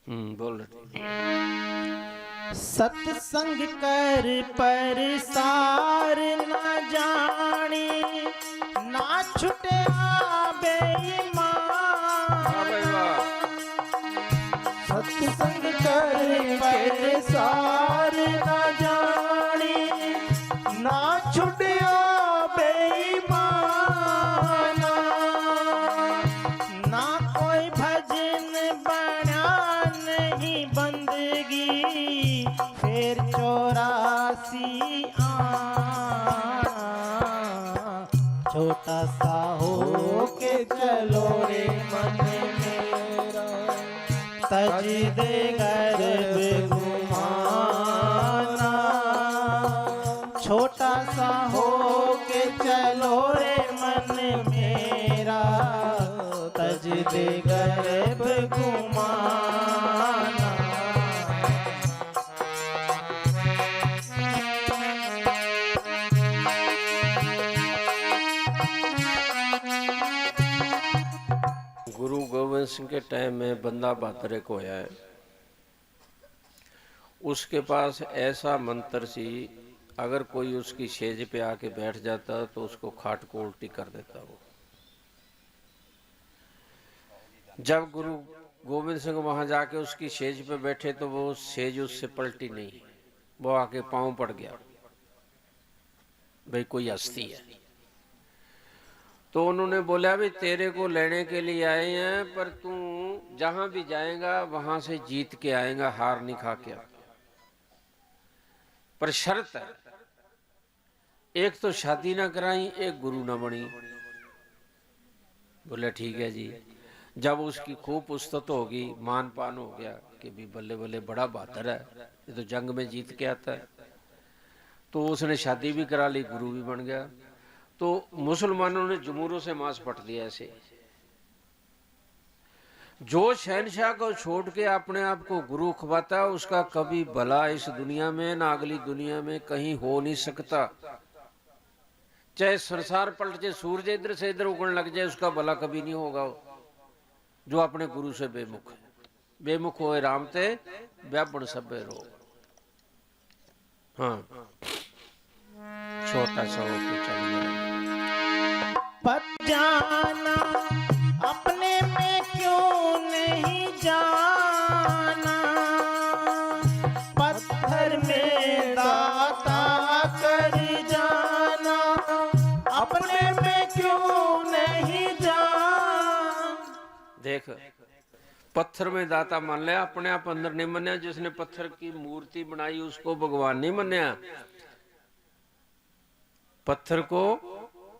बोल रहे। सत्संग कर पर सार न जानी, ना छुटे बेईमान। सत्संग कर पर सार न जानी, ना छुटे बेईमान। ना कोई भजन बना नहीं बंदगी, फिर 84 छोटा सा हो के चलो रे मन मेरा, तज दे गर्भ घुमाना। छोटा सा हो के चलो रे मन मेरा, तज दे गर्भ घुमाना। गुरु गोविंद सिंह के टाइम में बंदा बहादुर को होया है। उसके पास ऐसा मंत्र सी, अगर कोई उसकी सेज पे आके बैठ जाता तो उसको खाट को उल्टी कर देता। वो जब गुरु गोविंद सिंह वहां जाके उसकी सेज पे बैठे तो वो सेज उससे पलटी नहीं, वो आके पांव पड़ गया, भाई कोई हस्ती है। तो उन्होंने बोला भी तेरे को लेने के लिए आए हैं, पर तू जहां भी जाएगा वहां से जीत के आएगा, हार नहीं खा के। पर शर्त है, एक तो शादी ना कराई, एक गुरु ना बनी। बोले ठीक है जी। जब उसकी खूब पुस्तक होगी, मान पान हो गया कि भी बल्ले बल्ले बड़ा बहादुर है, ये तो जंग में जीत के आता है, तो उसने शादी भी करा ली, गुरु भी बन गया। तो मुसलमानों ने जमूरों से मांस पट दिया। ऐसे जो शहनशाह को छोड़ के अपने आप को गुरु खवाता है, उसका कभी भला इस दुनिया में ना अगली दुनिया में कहीं हो नहीं सकता। चाहे संसार पलट जाए, सूरज इधर से इधर उगने लग जाए, उसका भला कभी नहीं होगा। जो अपने गुरु से बेमुख है, बेमुख होए राम ते व्यापन सब रोग। हाँ, छोटा सा हो के चलिए। पत जाना अपने में क्यों नहीं जाना, पत्थर में दाता कर जाना, अपने में क्यों नहीं जाना। देख, पत्थर में दाता मान लिया, अपने आप अंदर नहीं मान्या। जिसने पत्थर की मूर्ति बनाई उसको भगवान नहीं मान्या, पत्थर को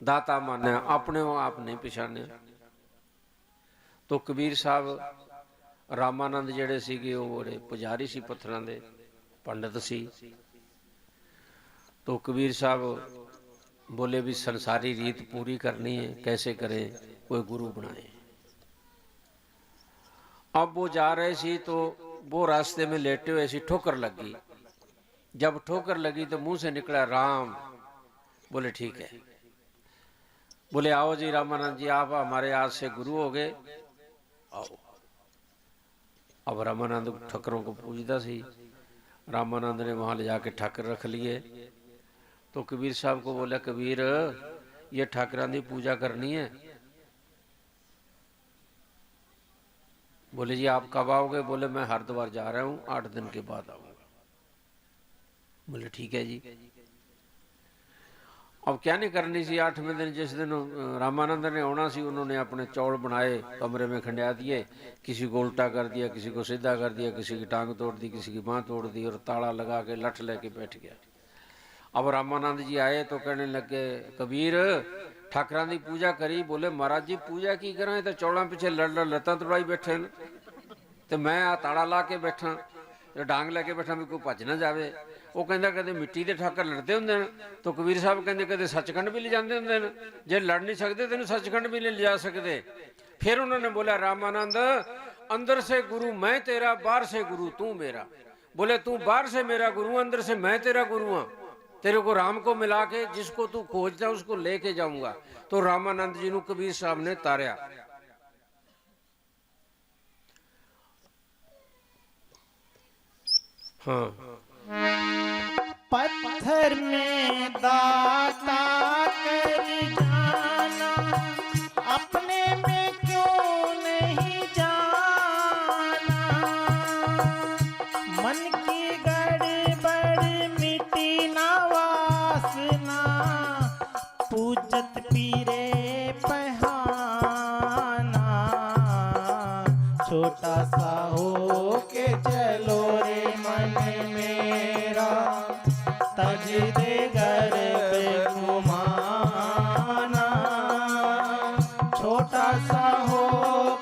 दाता मान्या, अपने आप नहीं पछाने। तो कबीर साहब रामानंद जेड़े सीगे वो बड़े पुजारी सी, पत्थरां दे पंडित सी। तो कबीर साहब बोले भी संसारी रीत पूरी करनी है, कैसे करें, कोई गुरु बनाए। अब वो जा रहे सी तो वो रास्ते में लेटे हुए सी, ठोकर लगी। जब ठोकर लगी तो मुंह से निकला राम। बोले ठीक है। बोले आओ जी रामानंद जी, आप हमारे आज से गुरु हो गए, आओ। अब रामानंद ठक्करों को पूछता सी। रामानंद ने वहां ले जाके ठाकर रख लिए। तो कबीर साहब को बोला, कबीर ये ठाकरां दी पूजा करनी है। बोले जी आप कब आओगे? बोले मैं हरिद्वार जा रहा हूं, 8 दिन के बाद आऊंगा। बोले ठीक है जी। अब क्या नहीं करनी सी, 8वें दिन जिस दिन रामानंद ने आना सी, उन्होंने अपने चौल बनाए, कमरे में खंडिया दिए, किसी को उल्टा कर दिया, किसी को सीधा कर दिया, किसी की टांग तोड़ दी, किसी की बांह तोड़ दी, और ताला लगा के लठ लेके बैठ गया। अब रामानंद जी आए तो कहने लगे, कबीर ठाकरां दी पूजा करी? बोले महाराज जी पूजा की करा, तो चौड़ा पीछे लड़ लड़ लत्तां तोड़ाई बैठे न, तो मैं आ ताड़ा ला के बैठा, तो डांग लैके बैठा भी कोई भज ना जाए। वो कहता कदे मिट्टी के ठाकर लड़ते होंगे हैं, तो कबीर साहब कहते कदे सचखंड भी ले जाते होंगे हैं, जे लड़ नहीं सकते तेन सचखंड भी नहीं ले जा सकते। फिर उन्होंने बोला, रामानंद अंदर से गुरु मैं तेरा, बाहर से गुरु तू मेरा। बोले तू बाहर से मेरा गुरु, अंदर से मैं तेरा गुरु हाँ। तेरे को राम को मिला के जिसको तू खोजता उसको लेके जाऊंगा। तो रामानंद जी को कबीर साहब ने तारया। हाँ, पत्थर में दाता कर जाना, अपने में क्यों नहीं जाना। मन की गड़बड़ मिटी ना वासना, पूजत पीरे पहाना। छोटा सा हो के चलो रे मन मेरा, तज दे गर्भ घुमाना। छोटा सा हो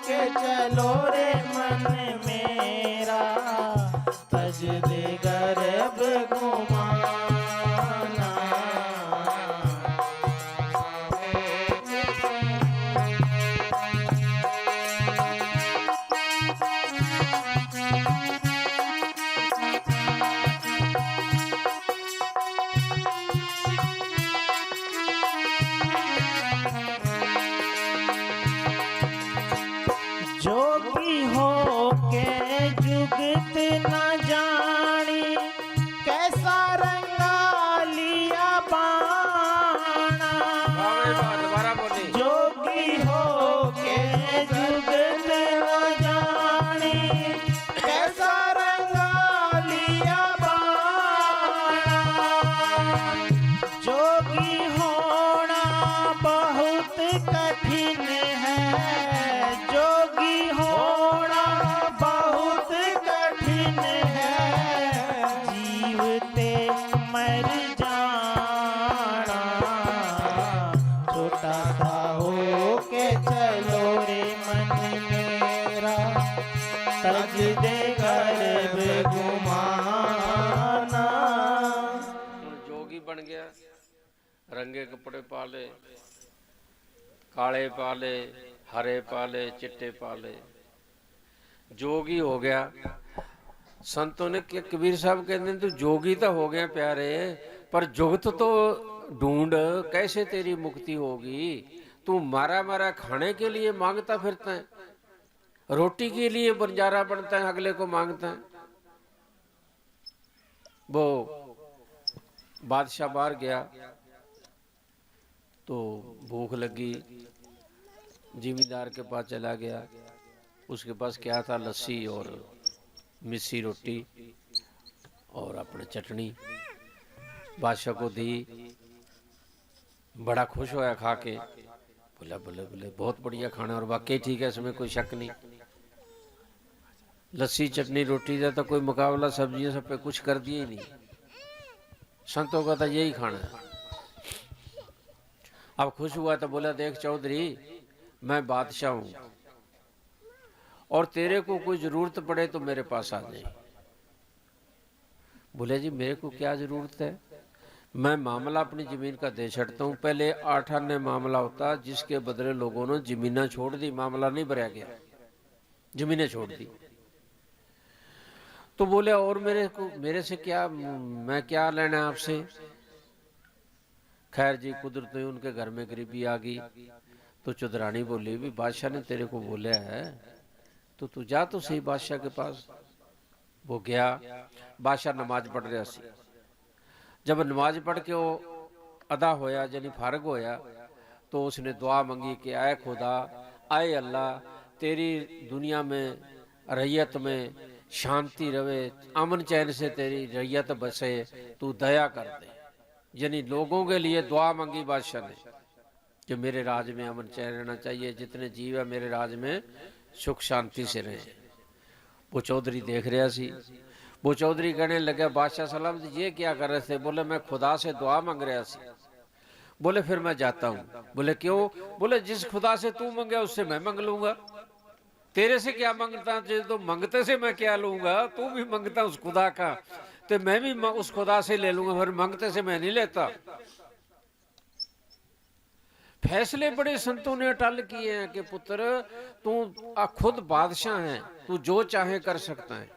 के चलो रे मन मेरा, तज दे गर्भ घुमाना। जोगी हो के जुगत न जानी, कैसा रंगा लिया बाणा। दोबारा बोली। जोगी हो के जुगत न जानी, कैसा रंगा लिया बाणा। जोगी होना बहुत कठिन है, जोगी होना बहुत कठिन है। जीवते मर जाना, छोटा सा हो के चलो रे मन मेरा, तज दे गर्भ घुमाना। जोगी बन गया, रंगे कपड़े पा ले, काले पाले, हरे पाले, चिट्टे पाले, जोगी हो गया। संतों ने कबीर साहब कहते तू जोगी तो हो गया प्यारे, पर जुगत तो ढूंढ, कैसे तेरी मुक्ति होगी। तू मारा मारा खाने के लिए मांगता फिरता है, रोटी के लिए बंजारा बनता है, अगले को मांगता है। वो बादशाह बाहर गया तो भूख लगी, जिमीदार के पास चला गया। उसके पास क्या था? लस्सी और मिस्सी रोटी और अपने चटनी। बादशाह को दी, बड़ा खुश होया खा के। बोला बोले बोले बहुत बढ़िया खाना, और वाकई ठीक है, इसमें कोई शक नहीं। लस्सी चटनी रोटी का तो कोई मुकाबला सब्जियों सब पे कुछ कर दिए ही नहीं। संतों का तो यही खाना है। अब खुश हुआ तो बोला, देख चौधरी मैं बादशाह हूं, और तेरे को कोई जरूरत पड़े तो मेरे पास आ जाए। बोले जी मेरे को क्या जरूरत है? मैं मामला अपनी जमीन का दे छड़ता हूँ। पहले 8 आने मामला होता जिसके बदले लोगों ने जमीनें छोड़ दी, मामला नहीं भरा गया, जमीनें छोड़ दी। तो बोले और मेरे से क्या, मैं क्या लेना आपसे। खैर जी कुदरत हुई, उनके घर में गरीबी आ गई। तो चुदरानी बोली भी बादशाह ने तेरे को बोला है तो तू जा तो सही बादशाह के पास। वो गया, बादशाह नमाज पढ़ रहा सी। जब नमाज पढ़ के वो अदा होया यानी फारग होया तो उसने दुआ मंगी कि आए खुदा, आए अल्लाह, तेरी दुनिया में रैयत में शांति रवे, अमन चैन से तेरी रैयत बसे, तू दया कर दे। यानी लोगों के लिए दुआ मांगी बादशाह ने कि मेरे राज में अमन चैन रहना चाहिए, जितने जीव है मेरे राज में सुख शांति से रहे। वो चौधरी देख रहा सी। वो चौधरी कहने लगे बादशाह सलाम जी ये क्या कर रहे थे। बोले मैं खुदा से दुआ मांग रहा सी। बोले फिर मैं जाता हूँ। बोले क्यों। बोले जिस खुदा से तू मांगे उससे मैं मांग लूंगा, तेरे से क्या मांगता, तो मांगते से मैं क्या लूंगा, तू भी मांगता उस खुदा का तो मैं भी उस खुदा से ले लूंगा, फिर मांगते से मैं नहीं लेता। फैसले बड़े संतों ने अटल किए हैं कि पुत्र तू खुद बादशाह है, तू जो चाहे कर सकता है,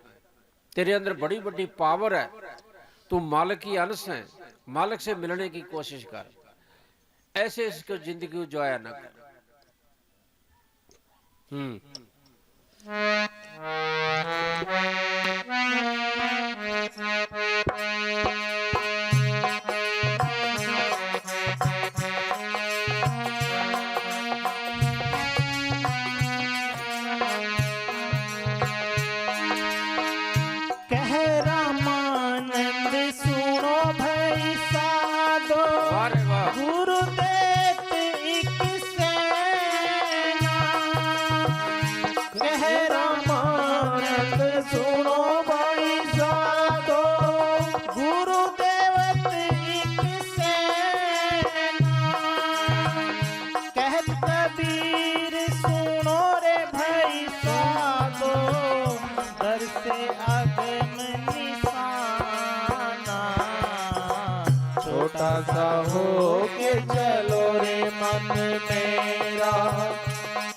तेरे अंदर बड़ी बड़ी पावर है, तू मालिक की अंश है, मालिक से मिलने की कोशिश कर, ऐसे इसको जिंदगी को जाया ना कर। छोटा सा हो के चलो रे मन मेरा,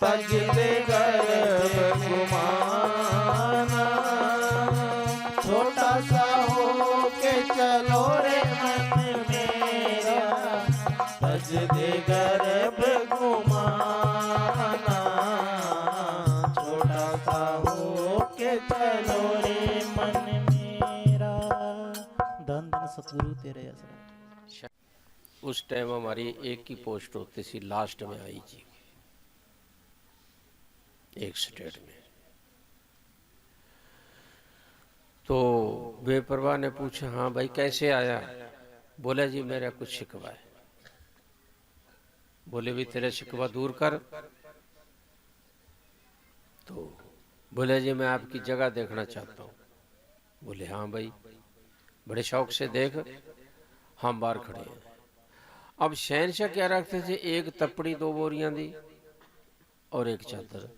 तज दे गर्भ गुमाना। छोटा सा हो के चलो रे मन मेरा, तज दे गर्भ गुमाना। छोटा सा हो के चलो रे मन मेरा। धन धन सतगुरु तेरे आसरा। उस टाइम हमारी एक ही पोस्ट होती थी, लास्ट में आई जी एक स्टेट में। तो बेपरवाह ने पूछा हाँ भाई कैसे आया। बोला जी मेरा कुछ शिकवा है। बोले भी तेरा शिकवा दूर कर। तो बोले जी मैं आपकी जगह देखना चाहता हूँ। बोले हाँ भाई बड़े शौक से देख, हम बाहर खड़े हैं। अब शहनशाह क्या रखते थे, एक तपड़ी 2 बोरियां दी और एक चादर।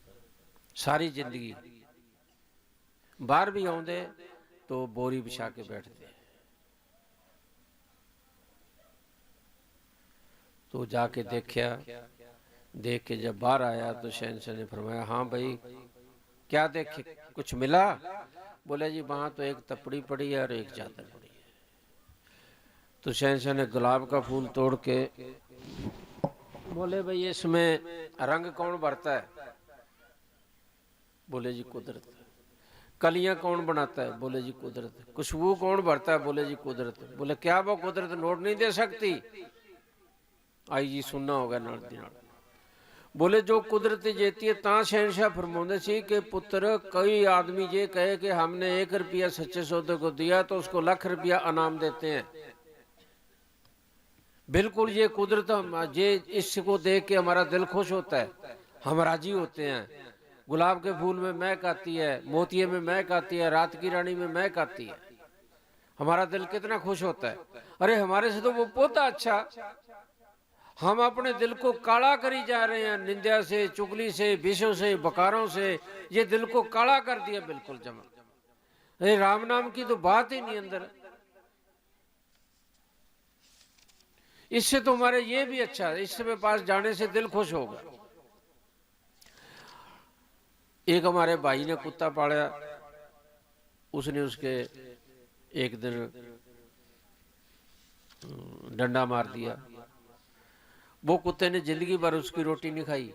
सारी जिंदगी बाहर भी आउंदे तो बोरी बिछा के बैठते। तो जाके देखा, देख के जब बाहर आया तो शहनशाह ने फरमाया हाँ भाई क्या देखे, कुछ मिला। बोले जी वहां तो एक तपड़ी पड़ी है और एक चादर पड़ी है। तो शहनशाह ने गुलाब का फूल तोड़ के बोले भाई इसमें रंग कौन भरता है। बोले जी कुदरत। कलियां कौन बनाता है। बोले जी कुदरत। खुशबू कौन भरता है। बोले जी कुदरत। बोले क्या वो कुदरत नोट नहीं दे सकती। आई जी सुनना होगा नाल दी नाल। बोले जो कुदरत जेती है ता शहनशाह फरमाते सी कि पुत्र कोई आदमी ये कहे कि हमने 1 रुपया सच्चे सौदे को दिया तो उसको लाख रुपया इनाम देते हैं। बिल्कुल ये कुदरत, ये इसको देख के हमारा दिल खुश होता है, हम राजी होते हैं। गुलाब के फूल में महक आती है, मोतिये में महक आती है, रात की रानी में महक आती है, हमारा दिल कितना खुश होता है। अरे हमारे से तो वो पौधा अच्छा, हम अपने दिल को काला करी जा रहे हैं निंदा से, चुगली से, विषयों से, बकारों से। ये दिल को काला कर दिया बिल्कुल जमा। अरे राम नाम की तो बात ही नहीं अंदर। इससे तो हमारे ये भी अच्छा है, इससे पास जाने से दिल खुश होगा। एक हमारे भाई ने कुत्ता पाला, उसने उसके एक दिन डंडा मार दिया। वो कुत्ते ने जिंदगी भर उसकी रोटी नहीं खाई,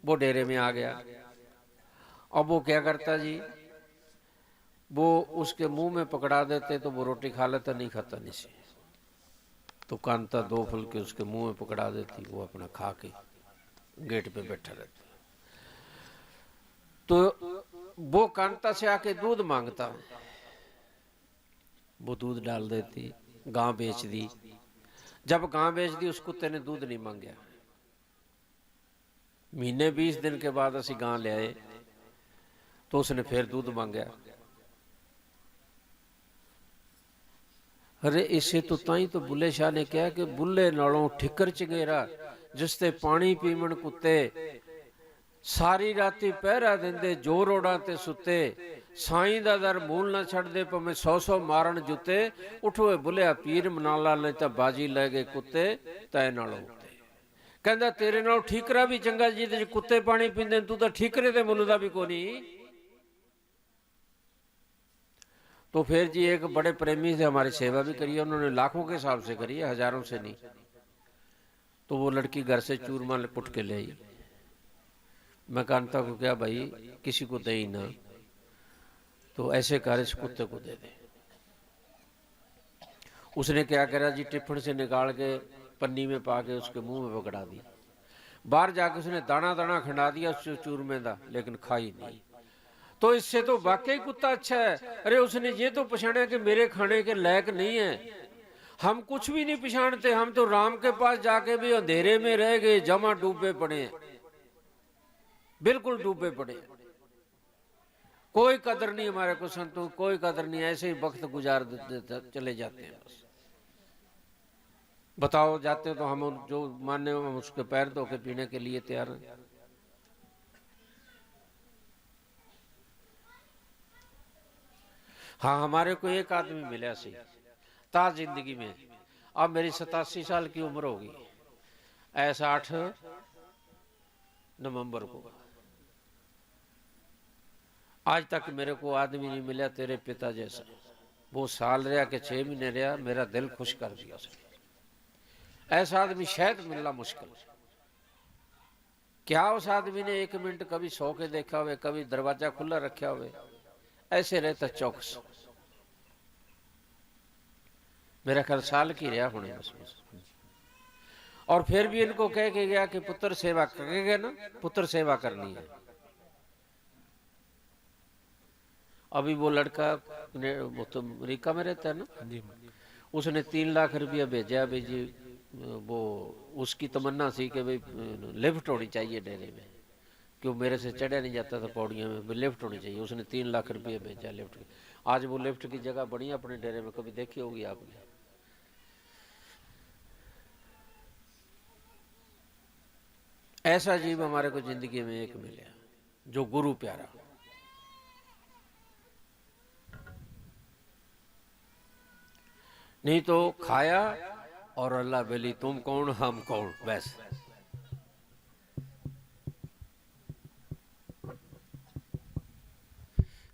वो डेरे में आ गया। अब वो क्या करता जी, वो उसके मुंह में पकड़ा देते तो वो रोटी खा लेता, नहीं खाता नहीं। तो कांता 2 फुलके उसके मुंह में पकड़ा देती, वो अपना खा के गेट पे बैठा रहता। तो वो कांता से आके दूध मांगता, वो दूध डाल देती, गां बेच दी। जब गां बेच दी, उस कुत्ते ने दूध नहीं मांगया। महीने 20 दिन के बाद असी गां ले आए तो उसने फिर दूध मांगया। अरे इसे तो ताई तो बुल्ले शाह ने कहा कि बुल्ले नालों ठिकर चगेरा, जिसते पानी पीवन कुत्ते, सारी राती पहरा देंदे जो रोडां ते सुते, साईं दा दर मूल ना छड़दे भावें 100 मारन जुते, उठोए बुलिया पीर मनाला नहीं तां बाजी लै गए कुत्ते तै नालों उत्ते। कहंदा तेरे नाल ठीकरा भी चंगा, जिहदे च कुत्ते पानी पींदे, तू तां ठीकरे दे मुੱਲ दा भी कोनी। तो फिर जी एक बड़े प्रेमी से हमारी सेवा भी करी है, उन्होंने लाखों के हिसाब से करी है, हजारों से नहीं। तो वो लड़की घर से चूरमा पुट के ले आई। मैं कांता को क्या, भाई किसी को दे ही ना, तो ऐसे कर इस कुत्ते को दे दे। उसने क्या करा जी, टिफिन से निकाल के पन्नी में पा के उसके मुंह में पकड़ा दी। बाहर जाके उसने दाना दाना खंडा दिया उस चूरमे का, लेकिन खाई नहीं। तो इससे तो वाकई कुत्ता अच्छा है। अरे उसने ये तो पछाड़ा कि मेरे खाने के लायक नहीं है। हम कुछ भी नहीं पछाड़ते, हम तो राम के पास जाके भी अंधेरे में रह गए, जमा डूबे पड़े हैं, बिल्कुल डूबे पड़े। कोई कदर नहीं हमारे को संतों, कोई कदर नहीं, ऐसे ही वक्त गुजार चले जाते हैं बस। बताओ जाते तो हम जो माने हम उसके पैर धो के पीने के लिए तैयार हैं। हाँ, हमारे को एक आदमी मिला सी ता जिंदगी में, अब मेरी 87 साल की उम्र होगी, ऐसा 8 नवंबर को। आज तक मेरे को आदमी नहीं मिला तेरे पिता जैसा। वो साल रहा कि 6 महीने रहा, मेरा दिल खुश कर दिया उसने। ऐसा आदमी शायद मिलना मुश्किल। क्या उस आदमी ने 1 मिनट कभी सो के देखा हुए, कभी दरवाजा खुला रखा हुए, ऐसे रहता चौकस। मेरा ख्याल साल की रहा होने बस। और फिर भी इनको कह के गया कि पुत्र सेवा करेंगे ना, पुत्र सेवा करनी है। अभी वो लड़का वो तो अमेरिका में रहता है ना, उसने 3 लाख रुपया भेजा। भाई जी वो उसकी तमन्ना सी कि भाई लिफ्ट होनी चाहिए डेरे में, क्यों मेरे से चढ़ा नहीं जाता था पौड़ियों में, लिफ्ट होनी चाहिए। उसने 3 लाख रुपये भेजा लिफ्ट की। आज वो लिफ्ट की जगह बनी अपने डेरे में, कभी देखी होगी आपने। ऐसा जीव हमारे को जिंदगी में एक मिला जो गुरु प्यारा। नहीं तो खाया और अल्लाह बेली, तुम कौन हम कौन, बस।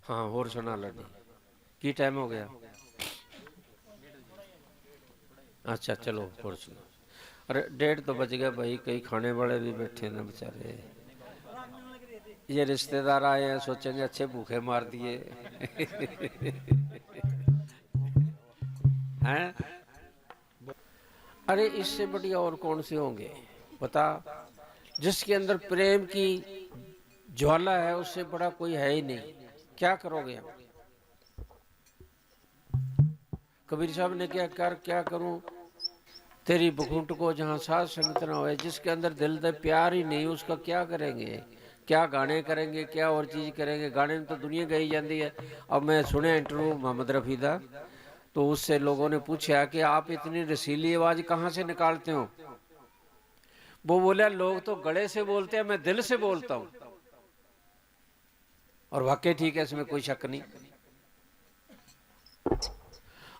हाँ, और सुना लड़ी की टाइम हो गया। अच्छा चलो और सुनो। अरे 1:30 तो बज गया भाई, कई खाने वाले भी बैठे ना बेचारे। ये रिश्तेदार आए हैं, सोचेंगे अच्छे भूखे मार दिए हैं। अरे इससे बढ़िया और कौन से होंगे बता। जिसके अंदर प्रेम की ज्वाला है, उससे बड़ा कोई है ही नहीं। क्या करोगे हम। कबीर साहब ने क्या कर क्या करूं तेरी बखुंट को जहां साथ संगत ना होए। जिसके अंदर दिल दे प्यार ही नहीं, उसका क्या करेंगे, क्या गाने करेंगे, क्या और चीज करेंगे। गाने में तो दुनिया गई जाती है। अब मैं सुने इंटरव्यू मोहम्मद रफ़ी दा, तो उससे लोगों ने पूछा कि आप इतनी रसीली आवाज कहाँ से निकालते हो। वो बोला लोग तो गले से बोलते हैं, मैं दिल से बोलता हूं। और वाकई ठीक है, इसमें कोई शक नहीं।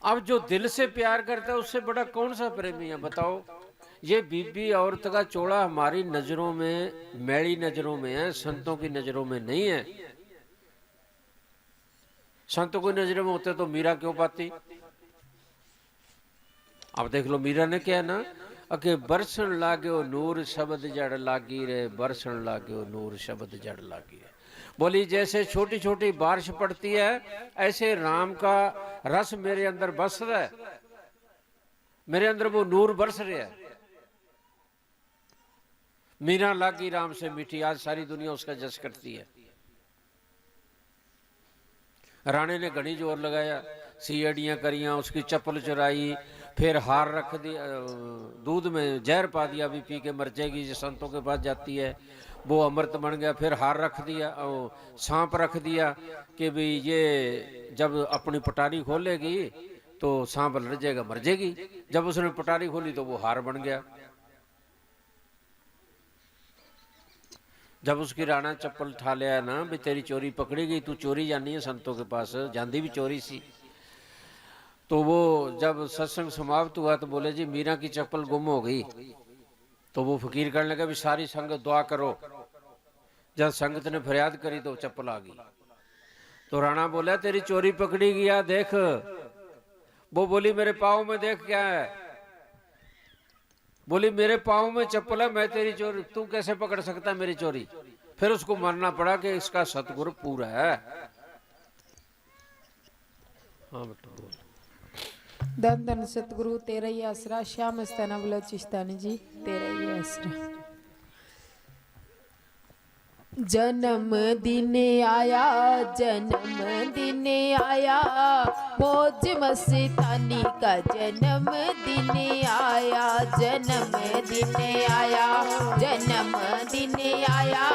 अब जो दिल से प्यार करता है उससे बड़ा कौन सा प्रेमी है बताओ। ये बीबी औरत का चोला हमारी नजरों में, मैली नजरों में है, संतों की नजरों में नहीं है। संतों की नजरों में होते तो मीरा क्यों पाती। अब देख लो मीरा ने क्या है ना, अके बरसन लाग्यो नूर शब्द जड़ लागी रे, बरसन लाग्यो नूर शब्द जड़ लागी रे। बोली जैसे छोटी छोटी बारिश पड़ती है ऐसे राम का रस मेरे अंदर बस रहा है, मेरे अंदर वो नूर बरस रहा है। मीरा लागी राम से मीठी, आज सारी दुनिया उसका जस करती है। राणे ने घनी जोर लगाया, सीएडियां करियां, उसकी चप्पल चुराई, फिर हार रख दिया, दूध में जहर पा दिया, भी पी के मर जाएगी, जो संतों के पास जाती है वो अमृत बन गया। फिर हार रख दिया, सांप रख दिया कि भी ये जब अपनी पटारी खोलेगी तो सांप लड़ जाएगा, मर जाएगी। जब उसने पटारी खोली तो वो हार बन गया। जब उसकी राणा चप्पल ठा लिया ना, भी तेरी चोरी पकड़ी गई, तू चोरी जानी है संतों के पास, जांदी भी चोरी सी। तो वो जब सत्संग समाप्त हुआ तो बोले जी मीरा की चप्पल गुम हो गई। तो वो फकीर कहने लगा भी सारी संगत दुआ करो। जब संगत ने फरियाद करी तो चप्पल आ गई। तो राणा बोला तेरी चोरी पकड़ी गया, देख। वो बोली मेरे पाँव में देख क्या है। बोली मेरे पाँव में चप्पल है, मैं तेरी चोरी, तू कैसे पकड़ सकता है मेरी चोरी। फिर उसको मानना पड़ा कि इसका सतगुरु पूरा है। हाँ बेटा बोल। धन धन सतगुरु तेरा ही आसरा, श्याम मस्ताना बलोचिस्तानी जी तेरा ही आसरा। जन्म दिन आया, जन्म दिन आया, मौज मस्तानी का जन्म दिन आया, जन्म दिन आया, जन्म दिन आया,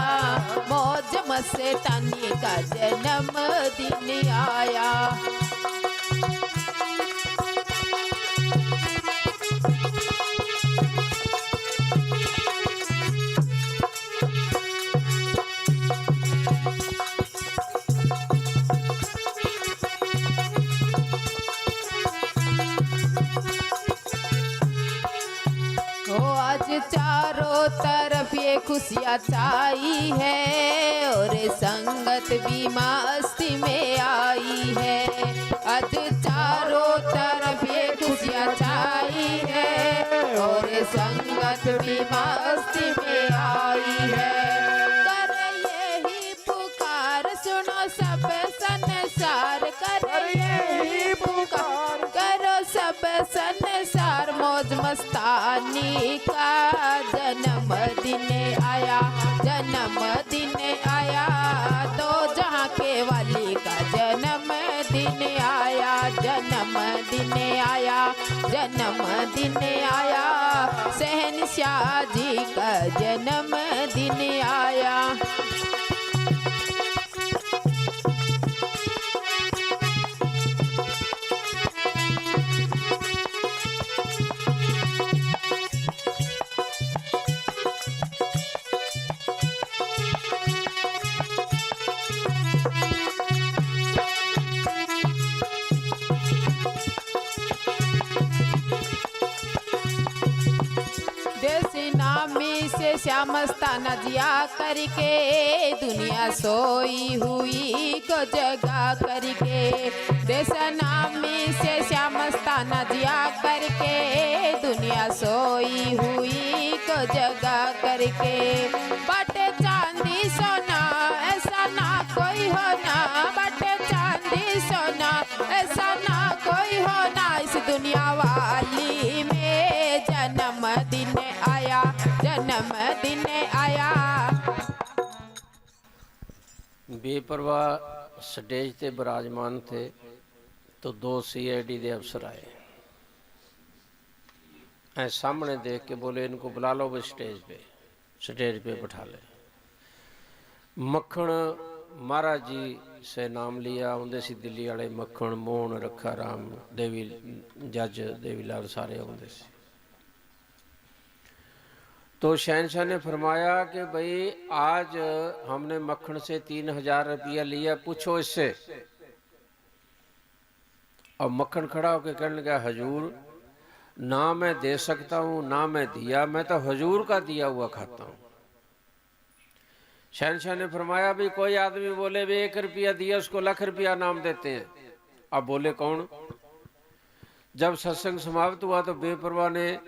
मौज मस्तानी का जन्म दिन आया। चारों तरफ ये खुशियाँ छाई है और संगत भी मस्ती में आई है। आज चारों तरफ ये खुशियाँ छाई है और संगत भी मस्ती में आई है। कर यही पुकार सुनो सब संसार, कर यही पुकार करो सब संसार, मौज मस्तानी का जन्म दिन आया, जन्म दिन आया, तो जहाँ के वाली का जन्म दिन आया, जन्म दिन आया, जन्म दिन आया, शहंशाह जी का जन्म दिन आया। से श्याम मस्ताना जिया करके दुनिया सोई हुई को जगा करके, देश नामी से श्याम मस्ताना जिया करके दुनिया सोई हुई को जगा करके। बटे चांदी सोना ऐसा ना कोई होना, बटे चांदी सोना ऐसा ना कोई होना, इस दुनिया वाली में जन्म दिन आया, जन्म दिन आया। बेपरवाह स्टेज ते विराजमान थे तो दो सीआईडी के अफसर आए, ऐ सामने देख के बोले इनको बुला लो भी स्टेज पे बैठा ले। मक्खन महाराज जी से नाम लिया, आंदे सी दिल्ली वाले मक्खन, मोहन, रखा राम, देवी जज देवीलाल सारे आंदे सी। तो शहनशाह ने फरमाया कि भाई आज हमने मक्खन से 3000 रुपया लिया, पूछो इससे अब मक्खन खड़ा होकर कहने लगा, हजूर ना मैं दे सकता हूं ना मैं दिया, मैं तो हजूर का दिया हुआ खाता हूं। शहनशाह ने फरमाया भी कोई आदमी बोले भी 1 रुपया दिया उसको लाख रुपया नाम देते हैं। अब बोले कौन? जब सत्संग समाप्त हुआ तो बेपरवाह ने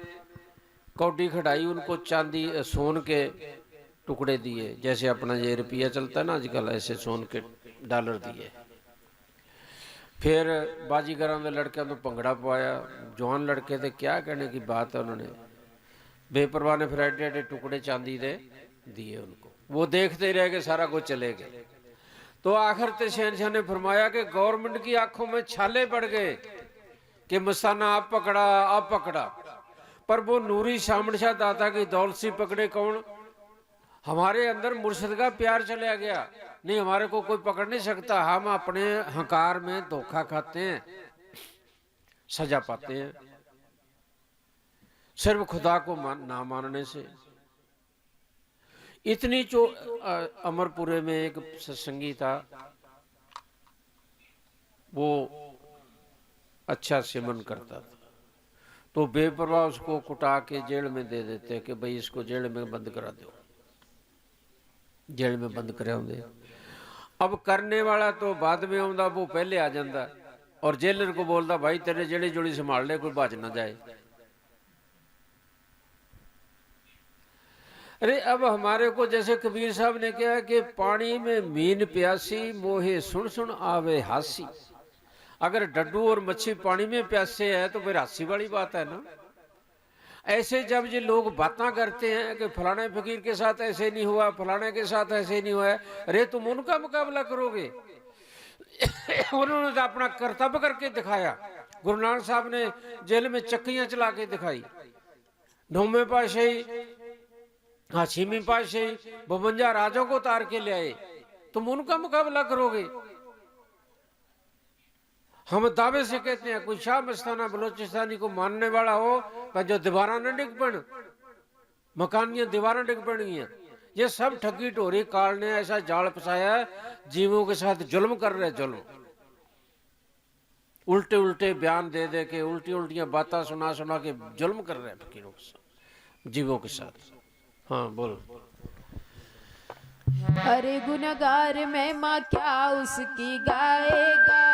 कौडी खड़ाई, उनको चांदी सोन के टुकड़े दिए, जैसे अपना ये रुपया चलता है ना आजकल, ऐसे सोन के डॉलर दिए। फिर बाजीगरां के लड़कों तो भंगड़ा पवाया, जवान लड़के थे, क्या कहने की बात है, उन्होंने बेपरवाह ने फिर एडे एडे टुकड़े चांदी दे दिए उनको। वो देखते ही रह गए, सारा कुछ चले गए। तो आखिर ते शहनशाह ने फरमाया कि गवर्नमेंट की आंखों में छाले पड़ गए कि मस्ताना आप पकड़ा, पर वो नूरी शामण शाह दाता की दौलत से पकड़े कौन? हमारे अंदर मुर्शिद का प्यार चला गया, नहीं हमारे को कोई पकड़ नहीं सकता। हम अपने हंकार में धोखा खाते हैं, सजा पाते हैं सिर्फ खुदा को ना मानने से। इतनी जो अमरपुरे में एक सत्संगी था, वो अच्छा सेवन करता था, तो बेपरवाह उसको कुटा के जेल में दे देते कि भाई इसको जेल में बंद करा दो, जेल में बंद करे होंगे। अब करने वाला तो बाद में आंदा, वो पहले आ जाता और जेलर को बोलता भाई तेरे जेड़ी जोड़ी संभाल ले, कोई भज ना जाए। अरे अब हमारे को जैसे कबीर साहब ने कहा कि पानी में मीन प्यासी मोहे सुन सुन आवे हासी। अगर डड्डू और मच्छी पानी में प्यासे है तो फिर हासी वाली बात है ना। ऐसे जब ये लोग बातें करते हैं कि फलाने फकीर के साथ ऐसे नहीं हुआ, फलाने के साथ ऐसे नहीं हुआ, अरे तुम उनका मुकाबला करोगे? उन्होंने तो अपना कर्तव्य करके दिखाया। गुरु नानक साहब ने जेल में चक्कियां चला के दिखाई, 9वें पातशाही हाशिमी पातशाही 52 राजों को उतार के ले आए, तुम उनका मुकाबला करोगे? हम दावे से कहते हैं कोई शाह मस्ताना बलोचिस्तानी को मानने वाला हो पर जो दीवारा न डिग पड़, मकानियां दीवारा डिग पड़ गई हैं। ये सब ठगी टोरी काल ने ऐसा जाल फसाया है, जीवों के साथ जुल्म कर रहे, जुल्म उल्टे उल्टे बयान दे दे के, उल्टी उल्टियां बातें सुना सुना के जुल्म कर रहे हैं फकीरों के साथ, जीवों के साथ। हाँ बोल। अरे गुनगार में माँ क्या उसकी गाएगा,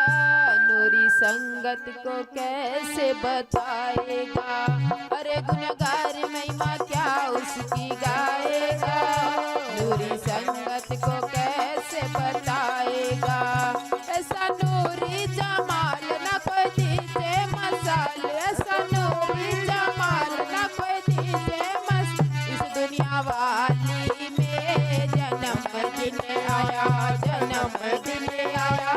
नूरी संगत को कैसे बताएगा। अरे गुनगार में माँ क्या उसकी गाएगा, नूरी संगत को कैसे बताएगा। ऐसा नूरी जमाल न कोई दीजे मसाल, ऐसा नूरी जमाल न कोई दीजे मस। इस दुनिया वाली में जन्मदिन आया, जन्मदिन आया,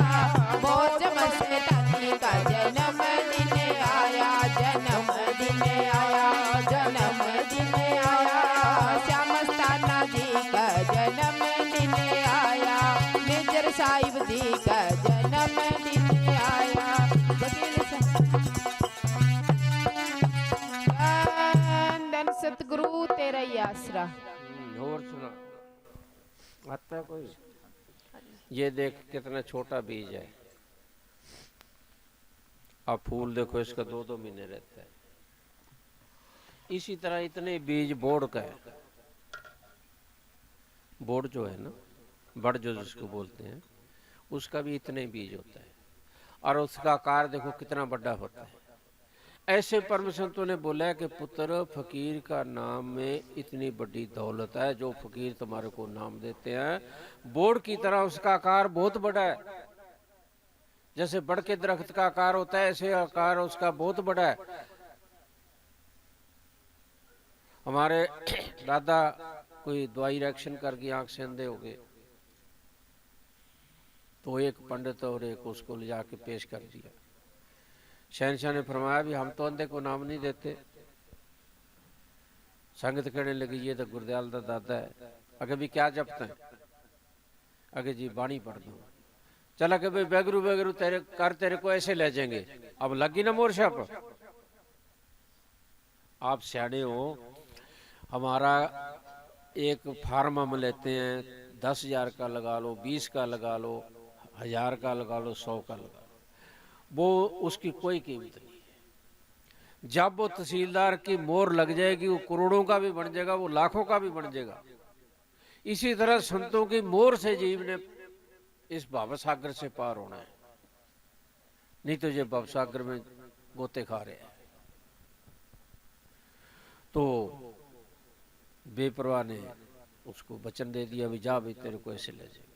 मौज मस्तानी का जन्मदिन आया, जन्मदिन आया, जन्मदिन आया, श्याम मस्ताना जी का जन्मदिन आया, मेजर साहिब जी का जन्मदिन आया। धन सतगुरु तेरा ही आसरा। और सुना आता कोई? ये देख कितना छोटा बीज है, अब फूल देखो इसका 2-2 महीने रहता है। इसी तरह इतने बीज बोर्ड का है, बोर्ड जो है ना, बड़ जो जिसको बोलते हैं, उसका भी इतने बीज होता है और उसका आकार देखो कितना बड़ा होता है। ऐसे परम संतों ने बोला कि पुत्र फकीर का नाम में इतनी बड़ी दौलत है, जो फकीर तुम्हारे को नाम देते हैं बोर्ड की तरह उसका आकार बहुत बड़ा है। जैसे बड़ के दरख्त का आकार होता है, ऐसे आकार उसका बहुत बड़ा है। हमारे दादा कोई दवाई रिएक्शन करके आंख से अंधे हो गए, तो एक पंडित और एक उसको ले जाके पेश कर दिया। शहनशाह ने फरमाया भी हम तो अंधे को नाम नहीं देते। संगत कहने लगी ये तो गुरदयाल का दादा है। अगे भी क्या जपते हैं? अगे जी बाणी पढ़ता हूँ। चला के भाई बेगरू बेगरू तेरे कर, तेरे को ऐसे ले जाएंगे। अब लगी ना मोर्शा पर। आप सियाने हो, हमारा एक फार्म हम लेते हैं 10,000 का लगा लो, 20 का लगा लो, 1000 का लगा लो, 100 का लगा लो। वो उसकी कोई कीमत नहीं है। जब वो तहसीलदार की मोहर लग जाएगी, वो करोड़ों का भी बन जाएगा, वो लाखों का भी बन जाएगा। इसी तरह संतों की मोहर से जीव ने इस भवसागर से पार होना है, नहीं तो ये भवसागर में गोते खा रहे हैं। तो बेपरवाह ने उसको वचन दे दिया, भी जा भी तेरे को ऐसे ले जाएंगे।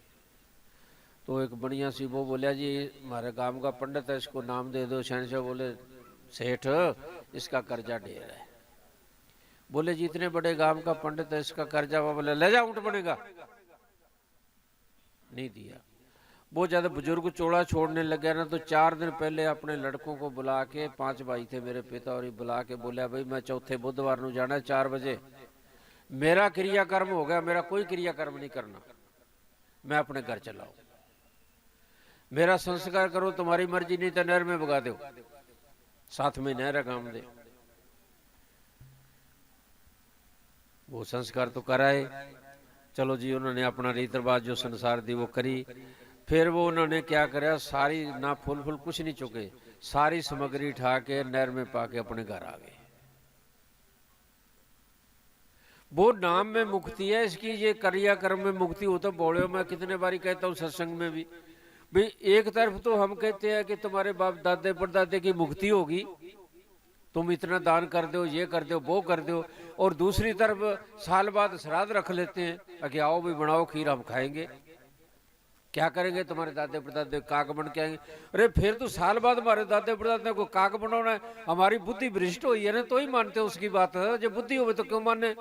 तो एक बढ़िया सी वो बोलिया, जी हमारे गांव का पंडित है, इसको नाम दे दो। शहनशाह बोले सेठ इसका कर्जा ढेर है। बोले जी इतने बड़े गांव का पंडित है, इसका कर्जा हुआ। बोले ले जा, ऊँट बनेगा। नहीं दिया। वो जब बुजुर्ग चोड़ा छोड़ने लगे ना, तो 4 दिन पहले अपने लड़कों को बुला के, 5 भाई थे मेरे पिता, और बुला के बोलिया, भाई मैं चौथे बुधवार को जाना है 4 बजे, मेरा क्रियाकर्म हो गया, मेरा कोई क्रियाकर्म नहीं करना, मैं अपने घर चलाऊं, मेरा संस्कार करो, तुम्हारी मर्जी, नहीं तो नहर में भगा दो, साथ में नहर है काम दे। वो संस्कार तो कराए। चलो जी, उन्होंने अपना रीत रिवाज जो संसार दी वो करी। फिर वो उन्होंने क्या करा, सारी ना फूल फूल कुछ नहीं चुके, सारी सामग्री उठा के नहर में पाके अपने घर आ गए। वो नाम में मुक्ति है इसकी, ये क्रियाकर्म में मुक्ति हो। तो बोले मैं कितने बारी कहता हूँ सत्संग में भी, भाई एक तरफ तो हम कहते हैं कि तुम्हारे बाप दादे परदादे की मुक्ति होगी, तुम इतना दान कर दो, ये कर दो, वो कर दो, और दूसरी तरफ साल बाद श्राद्ध रख लेते हैं कि आओ भी बनाओ खीर, हम खाएंगे। क्या करेंगे तुम्हारे दादे परदादे, काक बन के आएंगे। अरे फिर तो साल बाद हमारे दादे परदादे को काक बनाना है, हमारी बुद्धि भ्रष्ट हुई है ना, तो ही मानते हो उसकी बात है। जब बुद्धि हो तो क्यों माने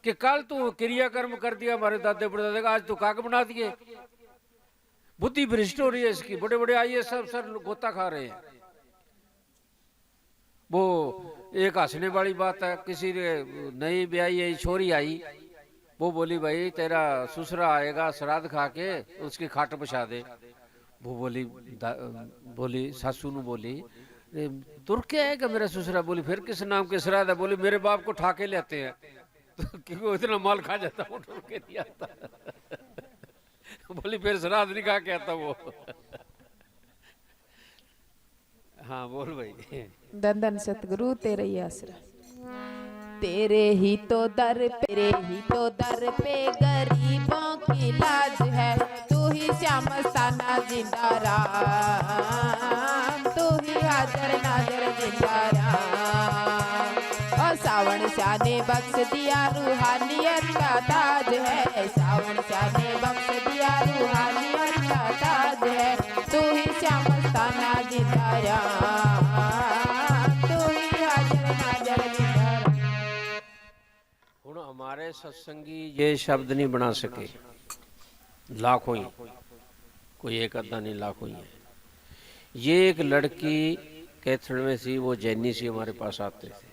कि कल तू क्रियाकर्म कर दिया हमारे दादे परदादे का, आज तू काक बना दिए। बुद्धि भ्रष्ट हो रही है इसकी। बड़े बड़े आईएएस अफसर गोता खा रहे हैं। वो एक हंसने वाली बात है, किसी नई ब्याही आई छोरी आई, वो बोली भाई तेरा ससुरा आएगा श्राद्ध खा के, उसकी खाट बिछा दे। वो बोली सासू ने बोली तुर क्या है कि मेरा ससुरा। बोली फिर किस नाम के श्राद्ध है। बोली मेरे बाप को ठाके लेते हैं, तो क्योंकि इतना माल खा जाता वो ढूंढ के नहीं आता। बोली फिर श्राद्ध नहीं खा के आता वो। हाँ बोल भाई। धन धन सतगुरु तेरा ही आसरा। तेरे ही तो दर पे गरीबों की लाज है, तू ही श्याम मस्ताना जिंदा राम, तू ही हाजर नाजर जिंदा राम। और सावन शाह ने बख्श दिया रूहानियत का ताज है, सावन शाह ने बख्श दिया रूहानियत का ताज है, तू ही श्याम मस्ताना जिंदा राम, तू ही हाजर नाजर जिंदा राम। हमारे सत्संगी ये शब्द नहीं बना सके, लाखों ही, कोई एक आधा नहीं, लाखों ही है। ये एक लड़की कैथल में थी, वो जैनी सी हमारे पास आते थे।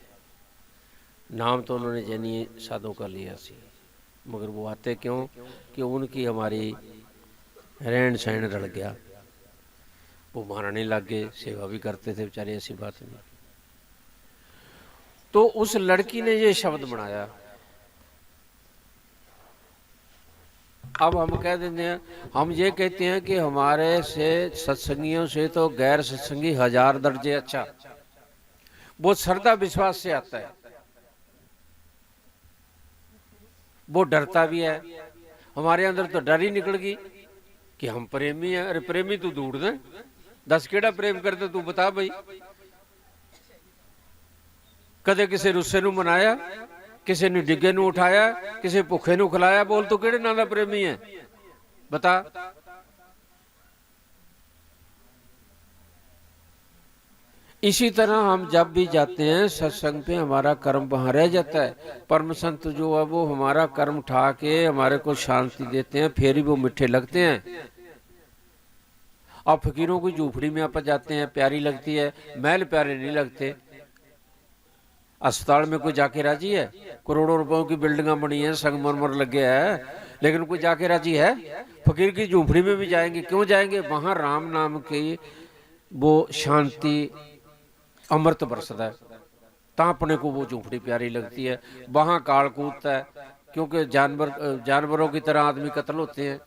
नाम तो उन्होंने जैनी साधु का लिया सी, मगर वो आते क्यों कि उनकी हमारी रहन सहन रल गया, वो मारने लग गए, सेवा भी करते थे बेचारे, ऐसी बात नहीं। तो उस लड़की ने ये शब्द बनाया। अब हम कह देते हैं, हम ये कहते हैं कि हमारे से सत्संगियों से तो गैर सत्संगी 1000 दर्जे अच्छा। वो श्रद्धा विश्वास से आता है, वो डरता भी है। हमारे अंदर तो डर ही निकल गई कि हम प्रेमी हैं। अरे प्रेमी तू ढूंढ दे, 10 केड़ा प्रेम करते तू बता भाई। कदे किसी रुस्से नू मनाया, किसी ने डिग्गे नू उठाया, किसी भुखे नू खिलाया, बोल तू केड़े नाम दा प्रेमी है बता। इसी तरह हम जब भी जाते हैं सत्संग पे, हमारा कर्म वहां रह जाता है। परम संत जो है वो हमारा कर्म उठा के हमारे को शांति देते हैं, फिर ही वो मीठे लगते हैं। और फकीरों की झूपड़ी में आप जाते हैं, प्यारी लगती है, महल प्यारे नहीं लगते। अस्पताल में कोई जाके राजी है? करोड़ों रुपयों की बिल्डिंगा बनी है, संगमरमर लगे है, लेकिन कोई जाके राजी है? फकीर की झूपड़ी में भी जाएंगे, क्यों जाएंगे? वहां राम नाम की वो शांति अमृत बरसता है, ता अपने को वो झूपड़ी प्यारी लगती है। वहां काल कूदता है, क्योंकि जानवरों की तरह आदमी कत्ल होते हैं।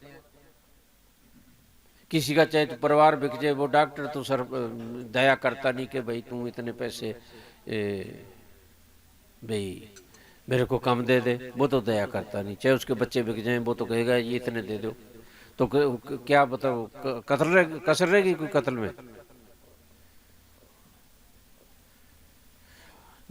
किसी का चाहे तो परिवार बिक जाए, वो डॉक्टर तो सर दया करता नहीं कि भाई तू इतने पैसे भाई मेरे को कम दे दे, वो तो दया करता नहीं। चाहे उसके बच्चे बिक जाएं, वो तो कहेगा ये इतने दे दो। तो क्या बताओ कसर रहेगी कोई कत्ल में?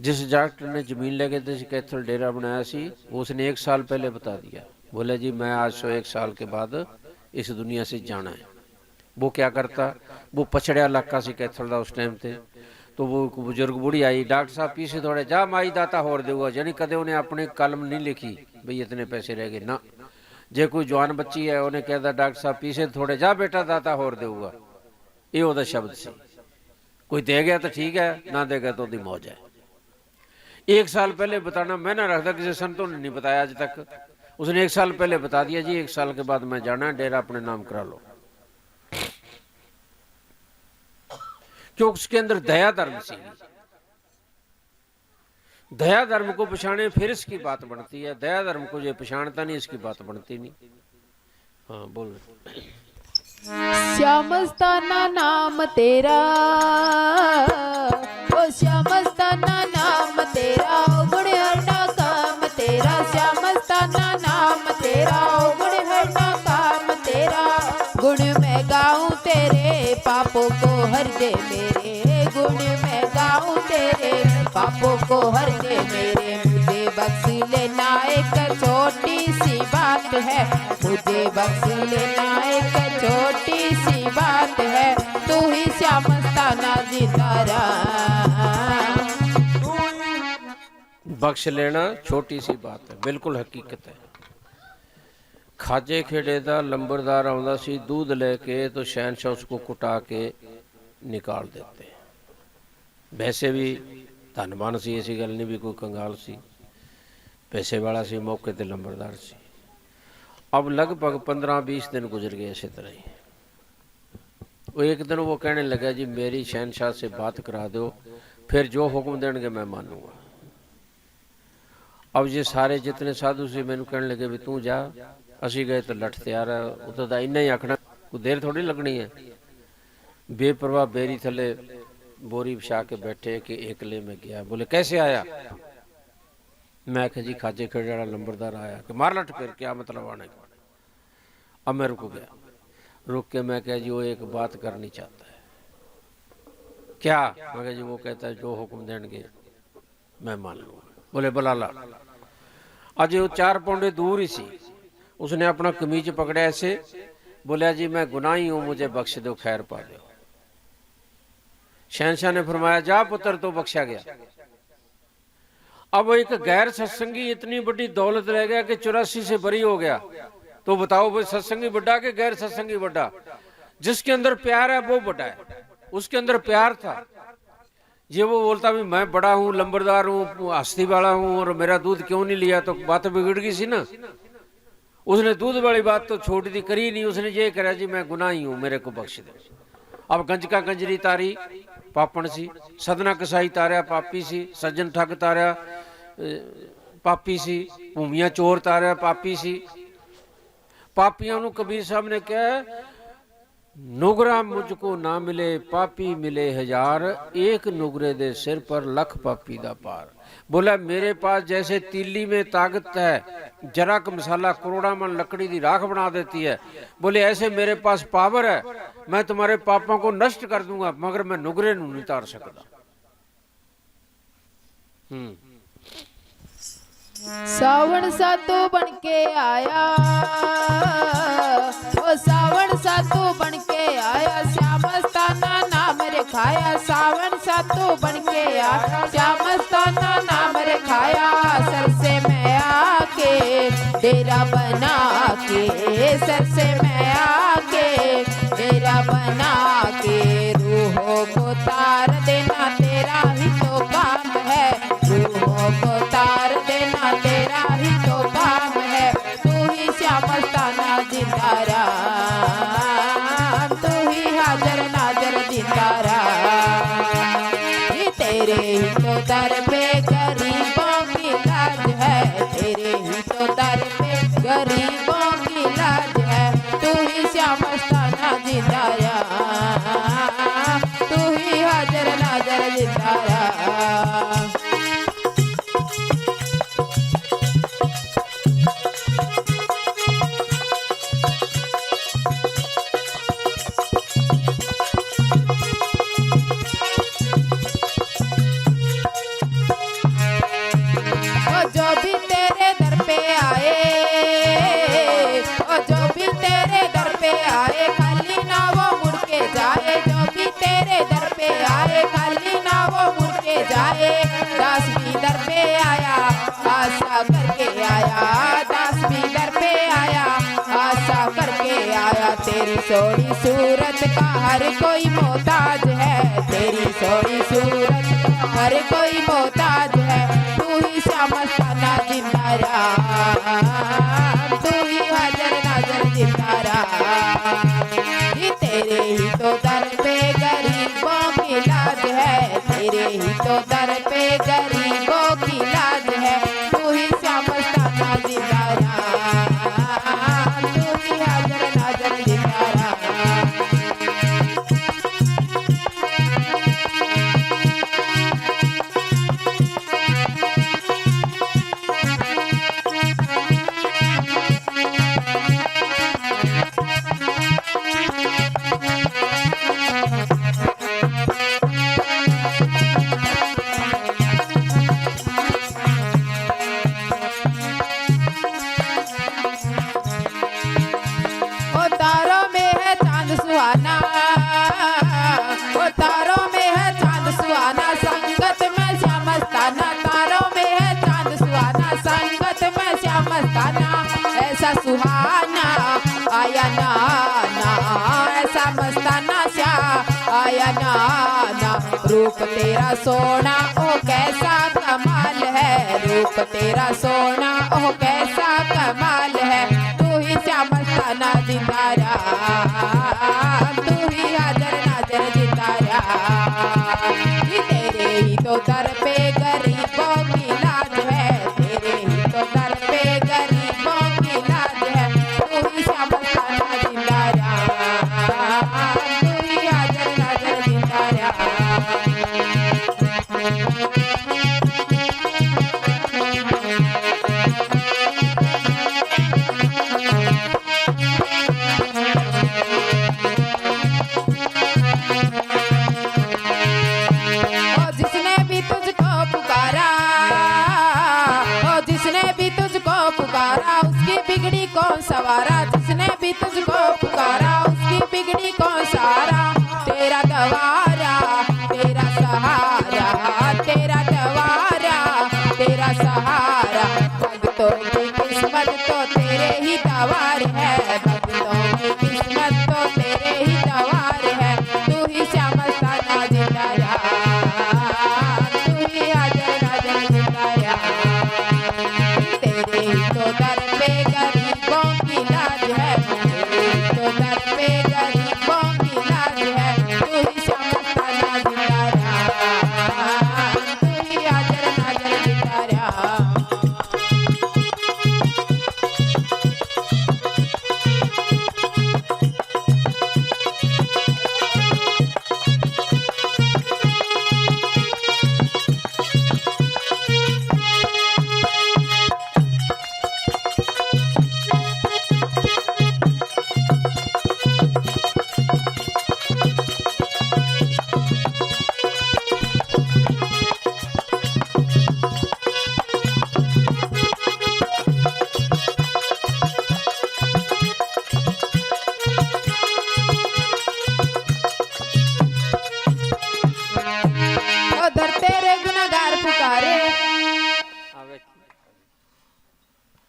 जिस डॉक्टर ने जमीन लेके कैथल डेरा बनाया सी, उसने 1 साल पहले बता दिया, बोले जी मैं आज 101 साल के बाद इस दुनिया से जाना है। वो क्या करता, वो पछड़िया इलाका से कैथल का उस टाइम थे, तो वो बुजुर्ग बुढ़ी आई, डॉक्टर साहब पीछे थोड़े जा माई दाता होर देगा, यानी कदे उन्हें अपनी कलम नहीं लिखी भाई इतने पैसे रह गए ना। जे कोई जवान बच्ची है उन्हें कहता डॉक्टर साहब पीछे थोड़े जा बेटा दाता होर देगा, ये ओदा शब्द सी। कोई दे गया तो ठीक है, ना देगा तो ओदी मौज है। 1 साल पहले बताना मैं ना रखता, किसी संतों ने नहीं बताया आज तक। उसने 1 साल पहले बता दिया जी 1 साल के बाद मैं जाना है, डेरा अपने नाम करा लो। क्यों? उसके अंदर दया धर्म सी। दया धर्म को पछाणे फिर इसकी बात बनती है, दया धर्म को जो पछाणता नहीं इसकी बात बनती नहीं। हाँ बोल। श्यामस्ताना नाम तेरा, ओ श्यामस्ताना नाम तेरा, गुण हरना काम तेरा। श्यामस्ताना नाम तेरा, गुण हरना काम तेरा। गुण मैं गाऊं तेरे पापों को हर दे मेरे, गुण मैं गाऊं तेरे पापों को हर दे मेरे। मुझे बख्श लेना एक छोटी सी बात है, मुझे बख्श लेना एक छोटी सी बात है। तू ही श्यामस्ताना जिंदा। बख्श लेना छोटी सी बात है, बिल्कुल हकीकत है। खाजे खेड़े का लंबरदार आउंदा सी, दूध लेके तो शहनशाह उसको कुटा के निकाल देते। वैसे भी धनवान सी, ऐसी गल नहीं भी कोई कंगाल सी, पैसे वाला सी, मौके ते लंबरदार सी। अब लगभग 15-20 दिन गुजर गए इसी तरह ही। वो एक दिन वो कहने लगा जी मेरी शहनशाह से बात करा दो, फिर जो हुक्म देंगे मैं मानूंगा। अब ये सारे जितने साधु से मैंने कहने लगे भी तू जा, असी गए तो लठ तैयार है, उतो तो इन्ना ही आखना, कोई देर थोड़ी लगनी है। बेपरवाह बेरी थले बोरी बिछा के बैठे कि एकले में गया। बोले कैसे आया? मैं कहा जी खाजे खेड़े वाला लंबरदार आया। कि मार लठ फिर, क्या मतलब आने का? अब मैं रुक गया, रुक के मैं कहा जी वो एक बात करनी चाहता है। क्या? मैं कहा जी वो कहता है जो हुक्म देंगे मैं मान लूँगा। बोले बुला ला। आज वो 4 पौंडे दूर ही सी, उसने अपना कमीज पकड़ा ऐसे, बोला जी मैं गुनाही हूं, मुझे बख्श दो, खैर पा दो। शहनशाह ने फरमाया जा पुत्र, तो बख्शा गया। अब एक गैर सत्संगी इतनी बड़ी दौलत रह गया कि 84 से बरी हो गया। तो बताओ भाई सत्संगी बड़ा कि गैर सत्संगी बड़ा? जिसके अंदर प्यार है वो बड़ा है। उसके अंदर प्यार था। ये वो बोलता भी मैं बड़ा हूं, लंबरदार हूं, हस्ती वाला हूं और मेरा दूध क्यों नहीं लिया, तो बात बिगड़ गई सी ना। उसने दूध वाली बात तो छोड़ दी, करी नहीं। उसने ये करा जी मैं गुनाही हूं, मेरे को बख्श दे। अब गंजका गंजरी तारी पापण सी, सदना कसाई तारिया पापी सी, सज्जन ठग तारिया पापी सी, भूमिया चोर तारिया पापी सी। पापियों को कबीर साहब ने कहा नुगरा मुझको ना मिले, पापी मिले 1000, एक नुगरे दे सिर पर लख पापी दा पार। बोला मेरे पास जैसे तीली में ताकत है, जरा का मसाला करोड़ा मन लकड़ी की राख बना देती है, बोले ऐसे मेरे पास पावर है, मैं तुम्हारे पापों को नष्ट कर दूंगा, मगर मैं नुगरे नूं नहीं तार सकता। सावन सातों बन के आया, ओ सावन सातों बन के आया, श्यामस्ताना नाम रखाया। सावन सातों बन के आया, श्यामस्ताना नाम रखाया। सर से मैं आके डेरा बना के, सर से मैं आके डेरा बना के, रूहों को तार देना तेरा ही तो काम है, रूहों को तार देना तेरा ही तो काम है। तू ही श्यामस्ताना जिंदा राम, तू ही हाजर नाजर जिंदा राम। ये तेरे ही तो दर पे गरीबों की लाज है, तेरे ही तो दर पे गरीबों की लाज है। तू ही श्यामस्ताना जिंदा रहा, तू ही हाजिर नाजर जिंदा रहा। जो भी तेरे दर पे आए, ओ जो भी तेरे दर पे आए, खाली ना वो मुड़ के जाए। जो भी तेरे दर पे आए, खाली ना वो मुड़ के जाए। दास भी दर पे आया, आशा करके आया। दास भी दर पे आया, आशा करके आया। तेरी सोनी सूरत का हर कोई मोहताज है, तेरी सोनी सूरत का हर कोई मोहताज है। तू ही श्यामस्ताना जिंदा रहा, तू ही हाजिर नाजर जिंदा रहा। ये तेरे ही तो दर पे गरीबों की लाज है, तेरे ही तो दर पे गरीबों की लाज है। तू ही श्यामस्ताना जिंदा रहा, तू ही हाजिर नाजर जिंदा रहा। सुहाना, ओ तारों में है चांद सुहाना, संगत में श्यामस्ताना। तारों में है चांद सुहाना, संगत में श्यामस्ताना। ऐसा सुहाना आया ना ना, ऐसा मस्ताना श्या आया ना ना। रूप तेरा सोना ओ कैसा कमाल है, रूप तेरा सोना ओ कैसा कमाल है। तू ही श्यामस्ताना जिंदा रहा, तू ही हाजिर नाजर जिंदा रहा। ये तेरे ही तो दर पे गरीबों की लाज है, तेरे ही तो दर पे गरीबों की लाज है। तू ही श्यामस्ताना जिंदा रहा, तू ही हाजिर नाजर जिंदा रहा। उसकी बिगड़ी कौन सवारा, जिसने भी तुझको पुकारा उसकी बिगड़ी कौन सवारा। तेरा दवारा तेरा सहारा, तेरा दवारा तेरा सहारा। भक्तों की किस्मत तो तेरे ही दवार है, भक्तों की किस्मत तो तेरे ही दवार है। तू ही श्यामस्ताना जिंदा रहा, तू ही हाजिर नाजर जिंदा रहा। तेरे ही तो दर पे गरीबों की लाज है, तेरे ही तो दर पे गरीबों की लाज है। तू ही श्यामस्ताना जिंदा रहा, तू ही हाजिर नाजर जिंदा रहा।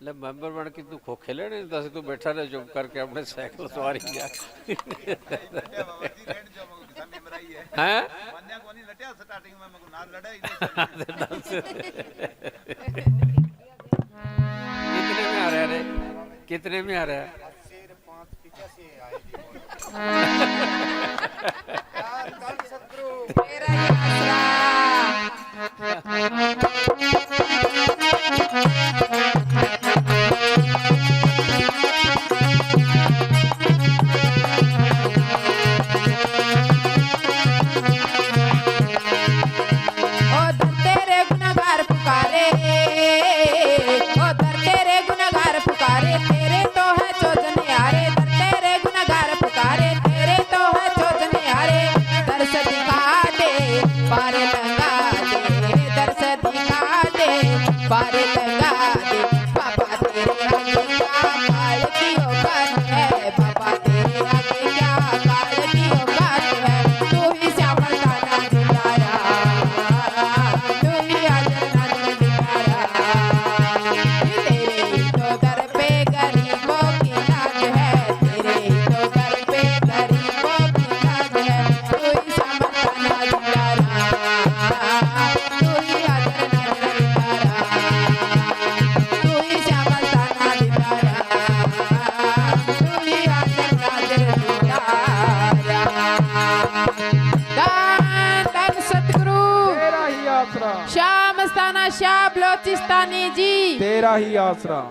ले मेंबर बन के तू खोखे लेने दस तू बैठा रहे चुप करके अपने साइकिल सवारी गया हैं कितने में आ रहा है? कितने में आ रहा है? तेरा ही आसरा। रानी जी तेरा ही आसरा।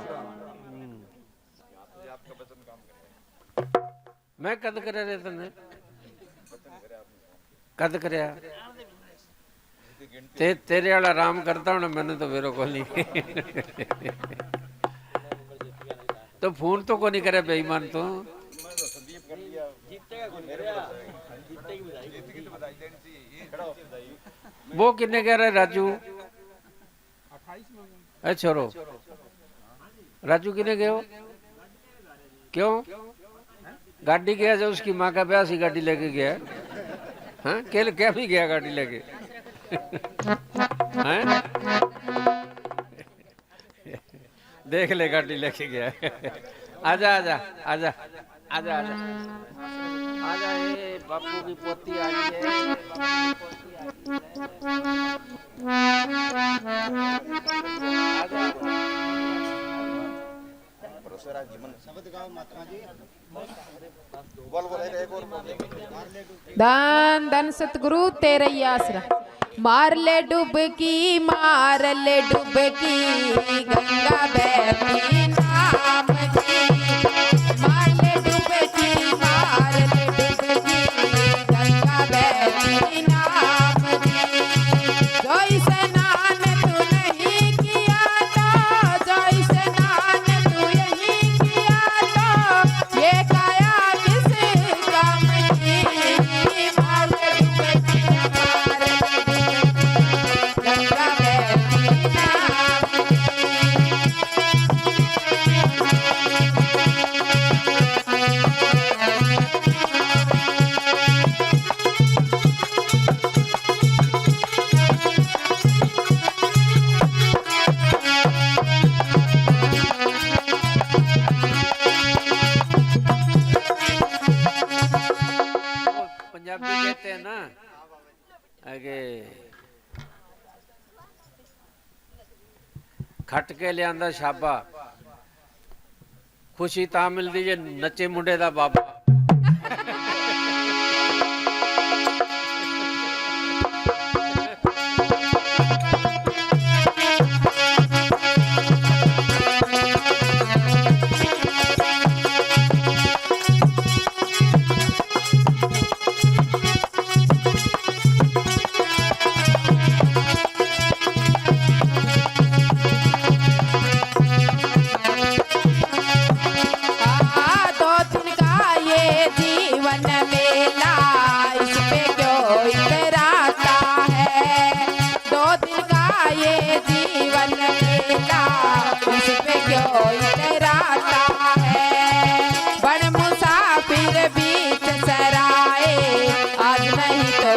मैं कद करे रे तने कद करया तेरे वाला राम करता हूं मैंने तो मेरे को नहीं तो फोन तो को नहीं करे बेईमान तो वो कितने कह रहे राजू अरे छोरो राजू कितने गए हो क्यों गाड़ी गया जो उसकी माँ का ब्याह सी गाड़ी लेके गया हाँ क्या भी गया गाड़ी लेके हैं देख ले गाड़ी लेके गया आजा आजा आजा आजा आजा आजा ये बापू की पोती आ गई है धन धन सतगुरु तेरा ही आसरा। मार ले डुबकी गंगा बहती नाम की। मार ले डुबकी गंगा बहती नाम की। जो स्नान तू नहीं किया तो जो स्नान तू यही किया तो ये काया किस काम की। मार ले डुबकी गंगा बहती नाम पंजाबी कहते हैं ना आगे खट के लियांदा शाबा खुशी ता मिलदी जे नचे मुंडे दा बाबा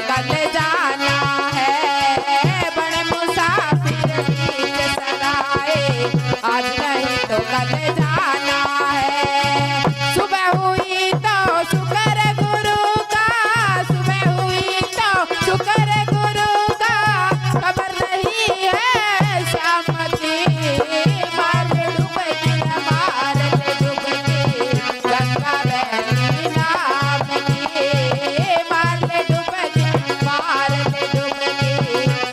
कल जाना है। बड़े मुसाफिर बीच सराए आज नहीं तो कल जाना है। सुबह हुई तो शुक्र गुरु का सुबह हुई तो शुक्र गुरु का खबर नहीं है शाम की। मार डुबकी मार डुबकी गंगा बहती नाम की। मार डुबकी मार डुबकी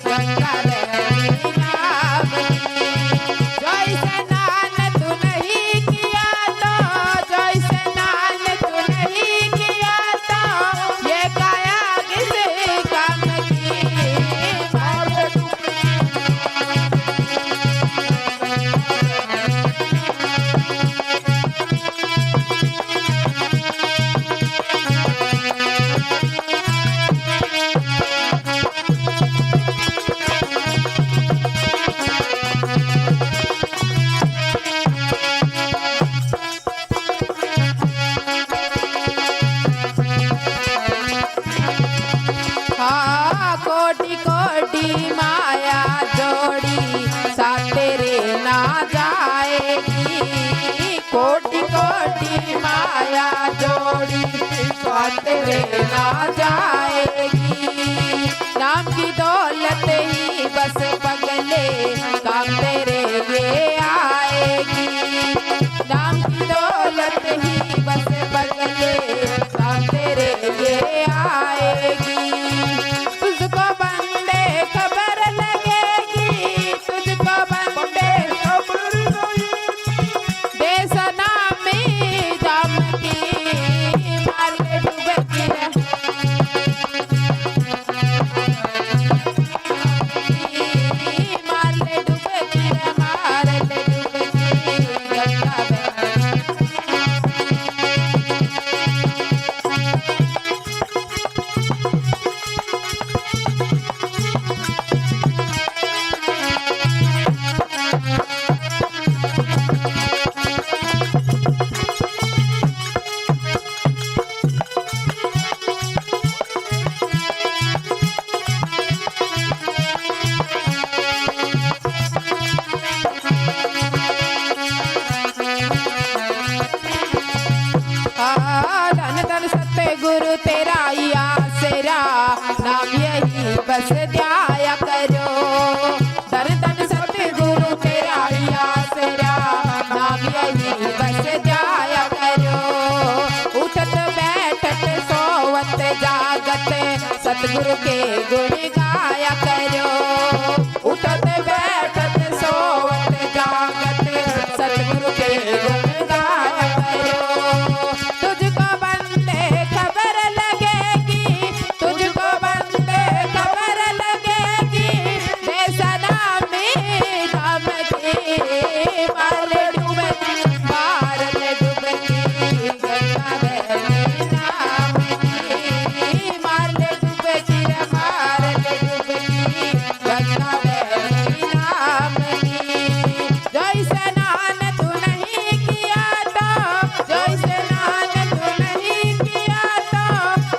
गंगा बहती नाम की। जो स्नान तू नहीं किया तो जो स्नान तू नहीं किया तो ये काया किस काम की। मार हाँ कोटि कोटि माया जोड़ी साथ तेरे ना जाएगी। कोटि कोटि माया जोड़ी साथ तेरे ना जाएगी। नाम की दौलत ही बस पगले काम तेरे ये आएगी। नाम की दौलत ही बस पगले काम तेरे ये आएगी। तुझको बंदे खबर लगेगी तुझको बंदे सतगुरु के गुण गाया करो, उठत बैठत सोवत जागत सतगुरु के गुण गाया करो। तुझको बंदे खबर लगेगी, तुझको बंदे खबर लगेगी, बेसना में धाम की मार डुबकी, मार डुबकी गंगा बहनी नाम की, मार डुबकी रे मार डुबकी गंगा बहनी नाम की। जो स्नान तू नहीं किया तो, जो स्नान तू नहीं किया तो,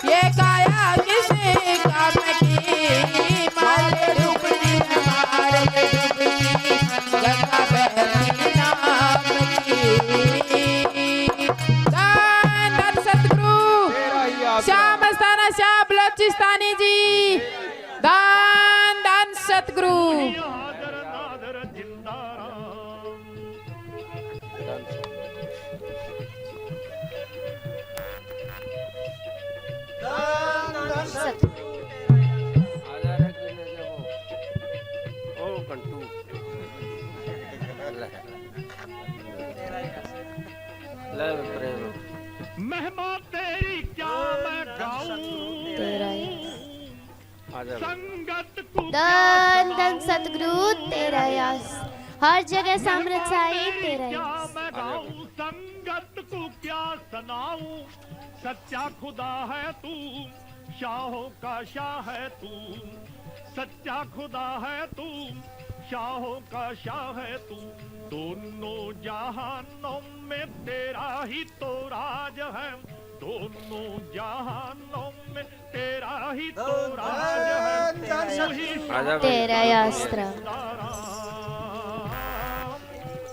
ये काया किसी काम की, मार डुबकी रे मार डुबकी गंगा बहनी नाम की। धन धन सतगुरु श्याम मस्ताना श्याम बलोचिस्तानी जी, धन धन सतगुरु। हाजर नादर जिंदा राम। आजा रे किने जबो ओ कंटू ले प्रेम महिमा तेरी क्या मैं गाऊं, आजा संगत को धन धन सतगुरु तेरा यश, हर जगह सामर्थ साई तेरा क्या यश। मैं गाऊं, संगत को क्या सुनाऊं, सच्चा खुदा है तू, शाहों का शाह है तू, सच्चा खुदा है तू, शाहों का शाह है तू। दोनों जहानों में तेरा ही तो राज है, दोनों जहानों में तेरा ही तो राज है। तू ही आजा तेरा अस्त्र,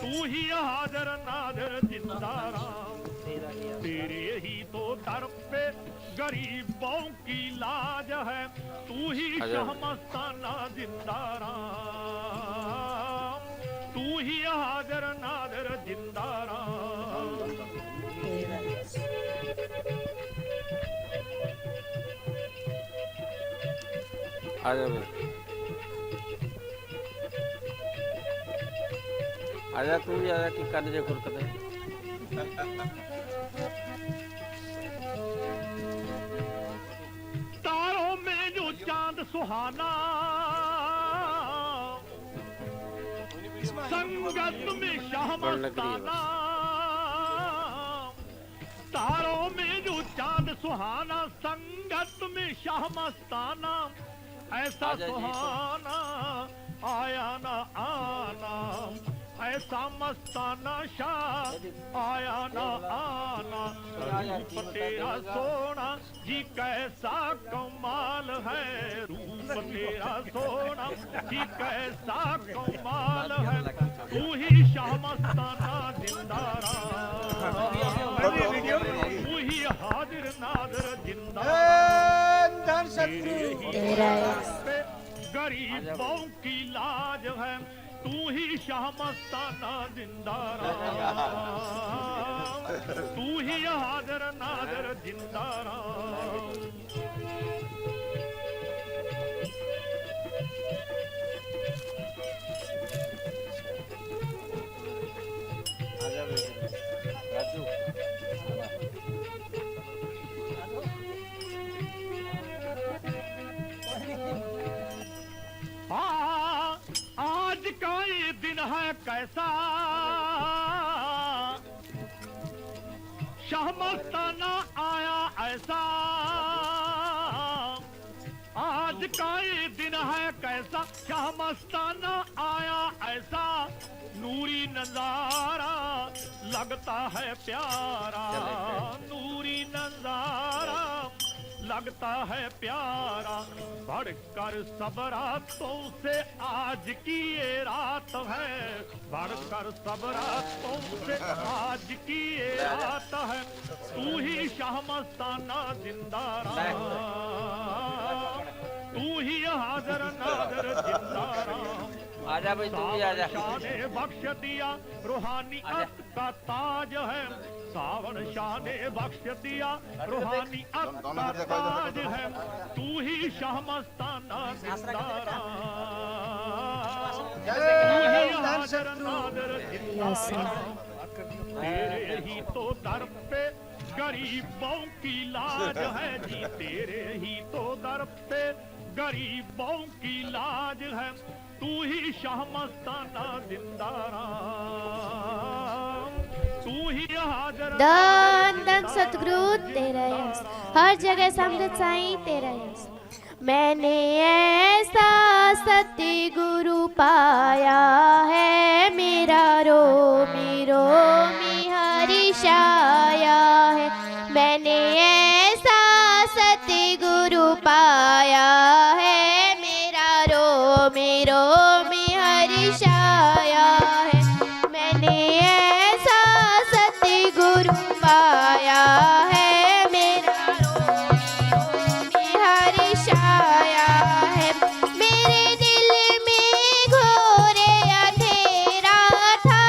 तू ही हाजर नादर जिंदा राम। तेरे ही तो दर पे गरीबों की लाज है, तू ही शाहमस्ताना जिंदा राम, तू ही हाजर नादर जिंदा राम। आजा आजा तू भी आजा कि कान जे खुरकदे तारों में जो चांद सुहाना, संगत में शाहमस्ताना, तारों में जो चांद सुहाना, संगत में शाहमस्ताना, ऐसा सुहाना आया ना आना, ऐसा मस्ताना शाह आया ना आना। रूप तेरा सोना जी कैसा कमाल है, रूप तेरा सोना जी कैसा कमाल है। तू ही शाह मस्ताना जिंदा राम, तू ही हाजिर नादर जिंदा राम। तेरा यश, गरीबों की लाज है, तू ही शाह मस्ताना जिंदा राम, तू ही हाजर नादर जिंदा राम। राजू आज का ये दिन है कैसा, शाह मस्ताना आया ऐसा। आज का ये दिन है कैसा, शाह मस्ताना आया ऐसा। नूरी नजारा लगता है प्यारा, नूरी नजारा लगता है प्यारा। बढ़कर सब रातों से आज की ये रात है, बढ़कर सब रातों से आज की ये रात है। तू ही शाह मस्ताना जिंदा राम, तू ही हाजर नादर जिंदा राम। आजा भाई तू भी आजा। शाह ने बख्श दिया रूहानियत का ताज है, सावन शाह ने बख्श दिया रूहानी का ताज है, तू ही शाह मस्ताना जिंदारा, तू ही हाजिर नादिर जिंदारा, तेरे ही तो दर पे गरीबों की लाज है जी, तेरे ही तो दर पे गरीबों की लाज है, तू ही शाह मस्ताना जिंदारा, तू ही हाजिर धन धन सतगुरु तेरा यश, हर जगह समृद्ध साईं तेरा यश। मैंने ऐसा सतगुरु पाया है, मेरा रोमी रोमी हर्ष आया है। मैंने ऐसा सतगुरु पाया है, मेरा रोमी रोमी हर्ष आया है। मैंने ऐसा सतगुरु पाया है, मेरा रोमी रोमी हर्ष आया है। मेरे दिल में घोरे अंधेरा था,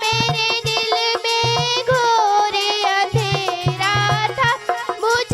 मेरे दिल में घोरे अंधेरा था, मुझे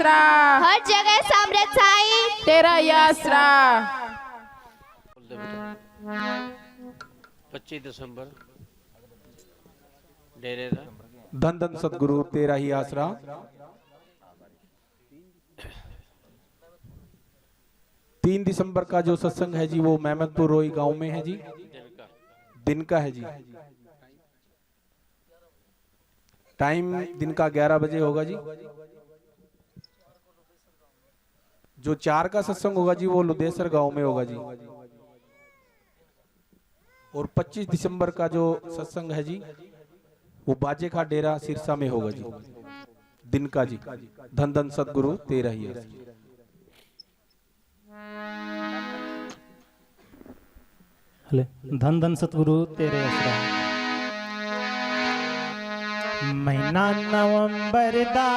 आसरा, हर जगह साम्राज्य साई तेरा ही आसरा। 25 दिसंबर डेरे दा धन धन सतगुरु तेरा ही आसरा। 3 दिसंबर का जो सत्संग है जी वो मेहमदपुर रोई गांव में है जी, दिन का है जी। टाइम दिन का 11 बजे होगा जी। जो 4 का सत्संग होगा जी वो लुदेसर गांव में होगा जी। और 25 दिसंबर का जो सत्संग है जी वो बाजे का डेरा सिरसा में होगा जी, दिन का जी। धन धन सतगुरु तेरा ही आसरा। हले धन धन सतगुरु तेरे आसरा। महीना नवंबर दा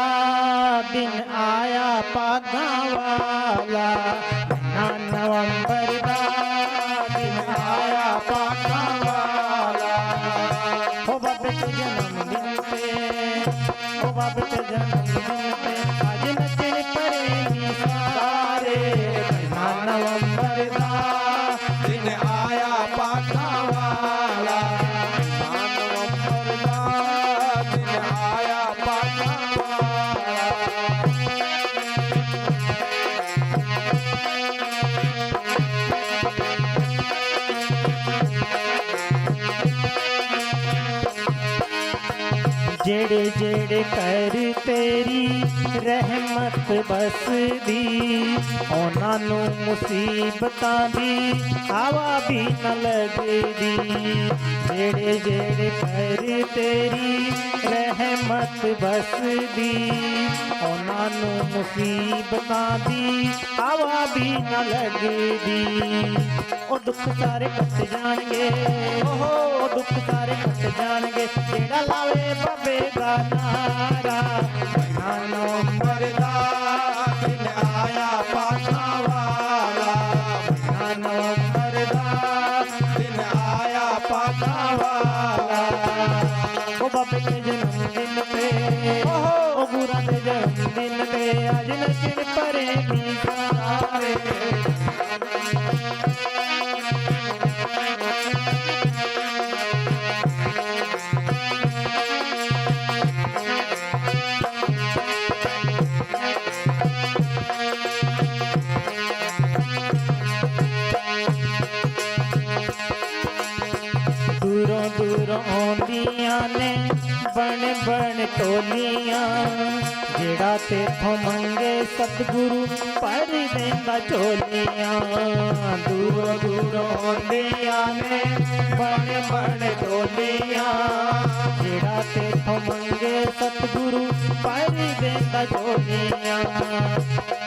दिन आया पागा वाला, महीना नवंबर दा दिन आया पागा वाला। हो बाबे के जन्मदिन पे, हो बाबे के जन्मदिन पे आज नचन परे सारे। महीना नवंबर दा दिन आया पागा वाला, जेड़े जेड़े कर तेरी रहमत बस दी, उन्हां नूं मुसीबतां दी हवा भी न लगदी। जेड़े जेड़े कर तेरी रहमत बस दी, उन्हां नूं मुसीबतां दी हवा भी न लगदी। ओ दुख सारे कट जाणगे, ओ दुख सारे कट जाणगे, जेड़ा लावे बाबे दा नारा। महीना नवंबर दा दिन आया पागा वाला, महीना नवंबर दा दिन आया पागा वाला। ओ बाबे के जन्मदिन पे, ओ गुरा दे जन्मदिन पे आज नचन परे सारे। दूरों दूरों आउंदियां ने बन बन टोलियां, जेड़ा तेथों मंगे सतगुरु पर देंदा चोलियां। दूरों दूरों आउंदियां ने बन बन टोलियां, जेड़ा तेथों मंगे सतगुरु पर देंदा चोलियां।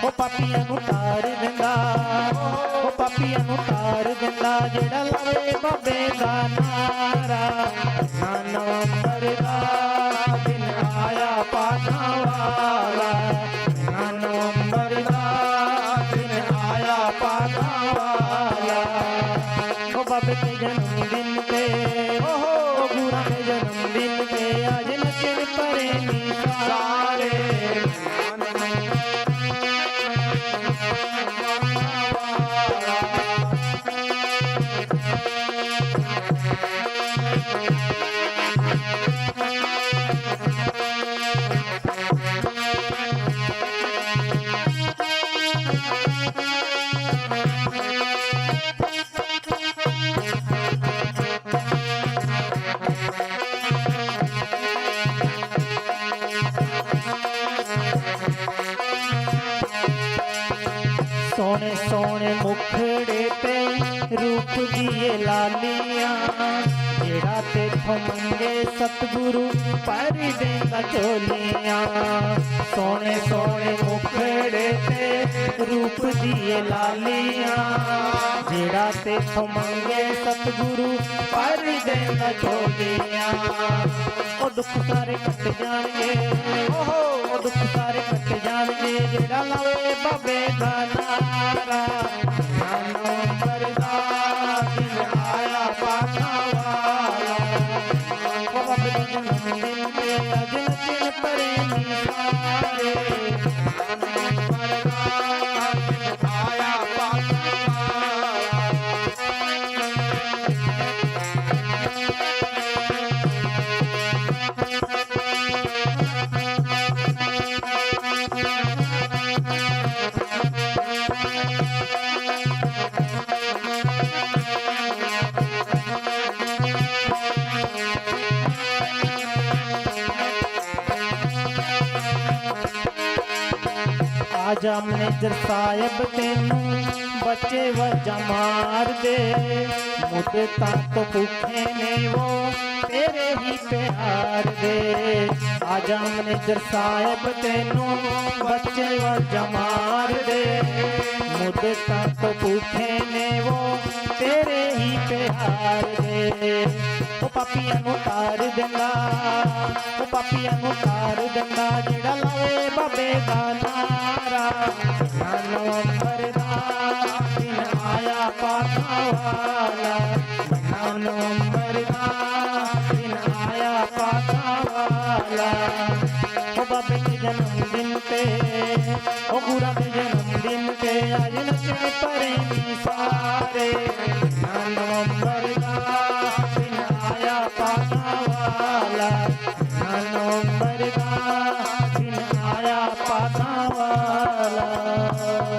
ओ पापियां नूं तार देंदा, ओ पापियां नूं तार देंदा, जेड़ा लावे बाबे दा नारा। ना नवंबर दा दिन आया पागा वाला, ना नवंबर दा दिन आया पागा वाला। ओ बाबे के जन्मदिन पे, ओ गुरा के जन्मदिन पे आज नचन परे सारे। सोने सोने मुखड़े पे रूप दिए लालियां, जेड़ा तेथों मंगे सतगुरु पर देंदा चोलियां। सोने सोने मुखड़े पे रूप दिए लालियां, जेड़ा तेथों मंगे सतगुरु पर देंदा चोलियां। ओ दुख सारे कट जाणगे, ओ दुख सारे कट जाणगे, जेड़ा लावे बाबे दा नारा। ना नवंबर दा दिन आया पागा वाला, ओ बाबे दे जन्मदिन पे आज नचन परे सारे। आजा मैनेजर साहब तेनू बच्चे वजा मार दे मुद्दतां तो भूखे ने वो तेरे ही प्यार दे आजा मैनेजर साहब तेनू बच्चे वजा मार दे मुद्दतां तो भूखे ने वो तेरे ही प्यार दे ओ पापियां नू तार देंदा ओ पापियां नू तार देंदा जेड़ा लावे बाबे दा नारा नवंबर दा दिन आया पाखा वाला नवंबर दा दिन आया पाखा वाला ओ बाबे के जन्मदिन पे ओ गुरा के जन्मदिन पे आज नचन परेंगी सारे नवंबर दा दिन आया पाखा वाला नवंबर दा दिन आया पाखा वाला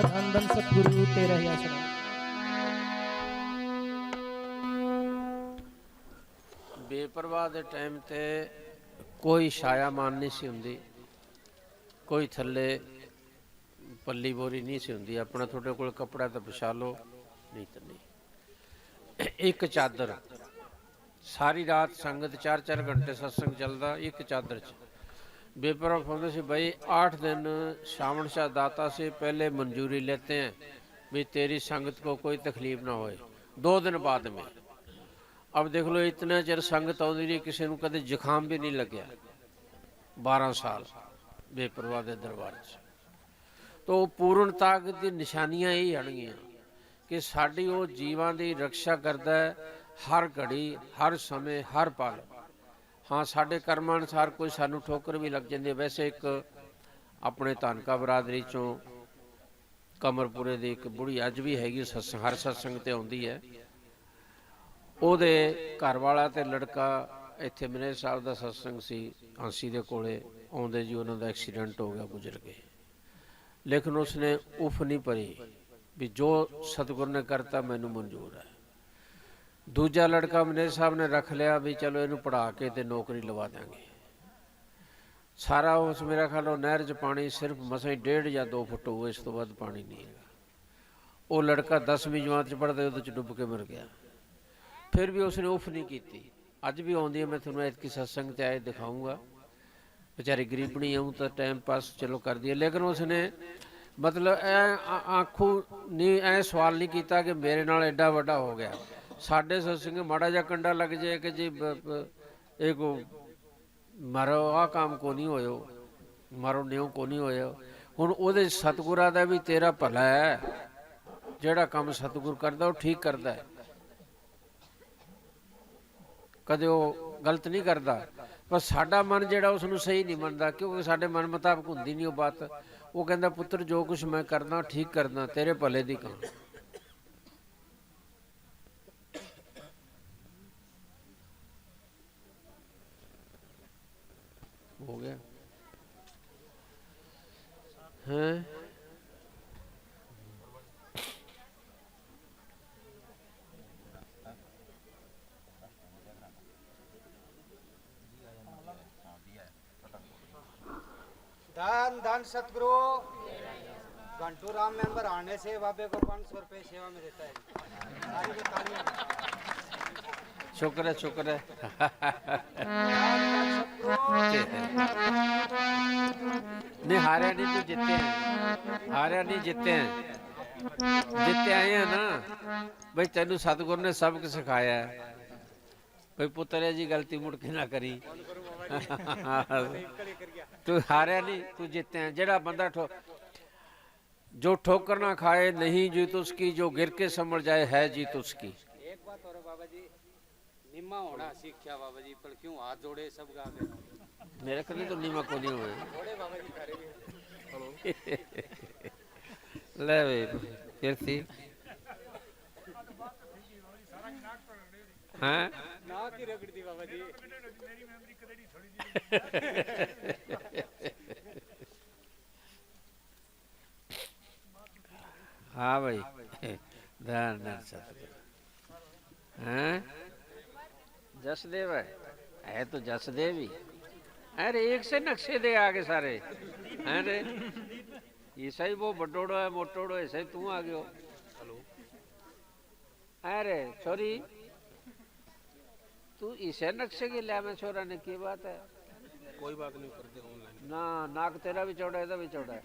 धन धन सतगुरु तेरा ही आसरा। ਬੇਪਰਵਾਹ ਦੇ ਟਾਈਮ ਤੇ ਕੋਈ ਛਾਇਆ ਮਾਨ ਨਹੀਂ ਸੀ ਹੁੰਦੀ, ਕੋਈ ਥੱਲੇ ਪੱਲੀ ਬੋਰੀ ਨਹੀਂ ਸੀ ਹੁੰਦੀ। ਆਪਣਾ ਤੁਹਾਡੇ ਕੋਲ ਕੱਪੜਾ ਤਾਂ ਵਿਛਾ ਲਓ, ਨਹੀਂ ਤਾਂ ਨਹੀਂ। ਇੱਕ ਚਾਦਰ ਸਾਰੀ ਰਾਤ ਸੰਗਤ 4-4 ਘੰਟੇ सत्संग ਚੱਲਦਾ, ਇੱਕ ਚਾਦਰ 'ਚ बेपरवाह फरमाते से भाई 8 दिन श्रावण शाह दाता से पहले मंजूरी लेते हैं भी तेरी संगत को कोई तकलीफ ना होए। 2 दिन बाद में अब देख लो इतना चिर संगत आती रही, किसी को कदे जुखाम भी नहीं लग्या। 12 साल बेपरवाह के दरबार च। तो पूर्णता की निशानियां यही हनगियां कि साड़ी वो जीवां की रक्षा करता है हर घड़ी, हर समय, हर पल। हाँ साढ़े कर्मां अनुसार कोई सानू ठोकर भी लग जाती है। वैसे एक अपने धानका बरादरी चों कमरपुरे की एक बुढ़ी अज भी हैगी, सत्संग हर सत्संग ते आउंदी है। ਉਹਦੇ घर वाला ते लड़का इत्थे मैनेजर साहब का सत्संग सी आंसी दे कोले आउंदे जी उन्हों दा एक्सीडेंट हो गया, गुजर गए। लेकिन उसने उफ नहीं भरी भी जो सतगुर ने करता मैनू मंजूर है। दूजा लड़का मैनेजर साहब ने रख लिया भी चलो इनू पढ़ा के ते नौकरी लवा देंगे। सारा उस मेरा ख्याल नहर च पानी सिर्फ मसा ही 1.5 या 2 फुट हो, इस तो वध पानी नहीं है। वो लड़का 10वीं जमात च पढ़ता उहदे च डुब के मर गया। फिर भी उसने उफ नहीं की। अज भी आउंदी है, मैं थोड़ा ऐतकी सत्संग ते आए दिखाऊँगा। बेचारी गरीबनी आऊँ तो टाइम पास चलो कर दिया, लेकिन उसने मतलब आंखों नहीं ऐ सवाल नहीं किया कि मेरे नाल एडा वड्डा हो गया। साढ़े सत्संग माड़ा जा कंडा लग जाए कि जी एक मारो आ काम को नहीं होयो, मारो न्यों को नहीं होया। हुण उहदे सतगुरा दा भी तेरा भला है, जिहड़ा काम सतगुर करदा वो ठीक करदा है, कदे वो गलत नहीं करता। पर साडा मन जिहड़ा उसनूं सही नहीं मनदा, क्योंकि साडे मन मुताबिक हुंदी नहीं वो बात। वो कहंदा पुत्र जो कुछ मैं करदा ठीक करदा, तेरे भले दी कहां। हो गया हैं। धन धन सतगुरु घंटू राम मेंबर आने से बाबे को 500 रुपये सेवा में देता है। सारी बताइए। शुक्र है, शुक्र है। नहीं हारे नहीं तो जीते हैं, हारे नहीं जीते हैं, जीते आए हैं ना भाई। तेनू सतगुर ने सबक सिखाया है भाई पुत्र जी गलती मुड़ के ना करी। तू हारे नहीं, तू जीते हैं। जेड़ा बंदा जो ठोकर ना खाए नहीं जीत उसकी, जो गिर के समझ जाए है जीत उसकी। एक बात और बाबा जी, निम्मा होना सीखा बाबा जी, पर क्यों हाथ जोड़े सब गा गए। मेरे कभी तो नीमा को नहीं हुए। बाबा जी करे ले भाई फिर थी हाँ ना की रगड़ दी बाबा जी। हाँ भाई ध्यान हाँ जसदेव है तो जसदेव ही। अरे एक से नक्शे दे आगे सारे। अरे ऐसा ही वो बटोड़ो है मोटोड़ो ऐसा ही तू आ गयो। अरे छोरी तू इसे नक्शे की लिया मैं छोरा ने की बात है। कोई बात नहीं करते ऑनलाइन ना नाक तेरा भी चौड़ा है तो भी चौड़ा है।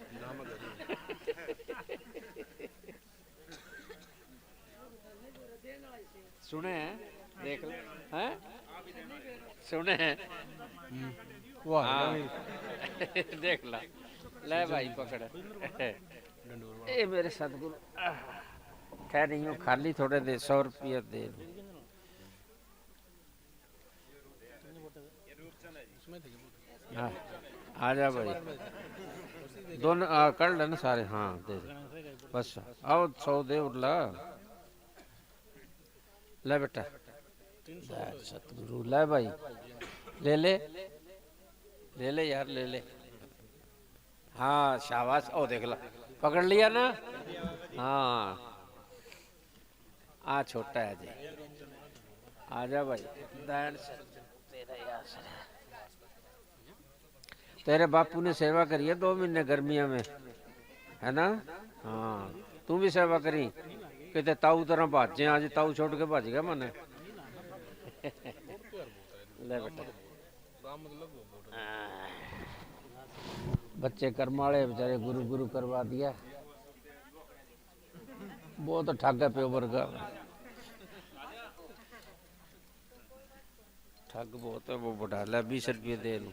सुने हैं देख हैं सुने हैं हाँ। देख ला ले भाई पकड़ ए मेरे सतगुरु कह रही हूँ खाली थोड़े दे 100 रुपया दे हाँ आ जा भाई दोनों कर लेना सारे हाँ दे बस आओ 100 दे उड़ला ले बेटा सतगुरु ले भाई ले ले ले ले यार ले ले हाँ शाबाश ओ देख ला पकड़ लिया ना हाँ आ छोटा है जी आजा भाई तेरे बापू ने सेवा करी है 2 महीने गर्मियों में है ना हाँ तू भी सेवा करी कितने ताऊ तरह भाजे आज ताऊ छोड़ के भज गया मने ले बेटा बच्चे कर्म वाले बेचारे गुरु गुरु करवा दिया वो तो ठग है प्यो वर्गा ठग बहुत है वो बढ़ा ला 20 रुपये दे लू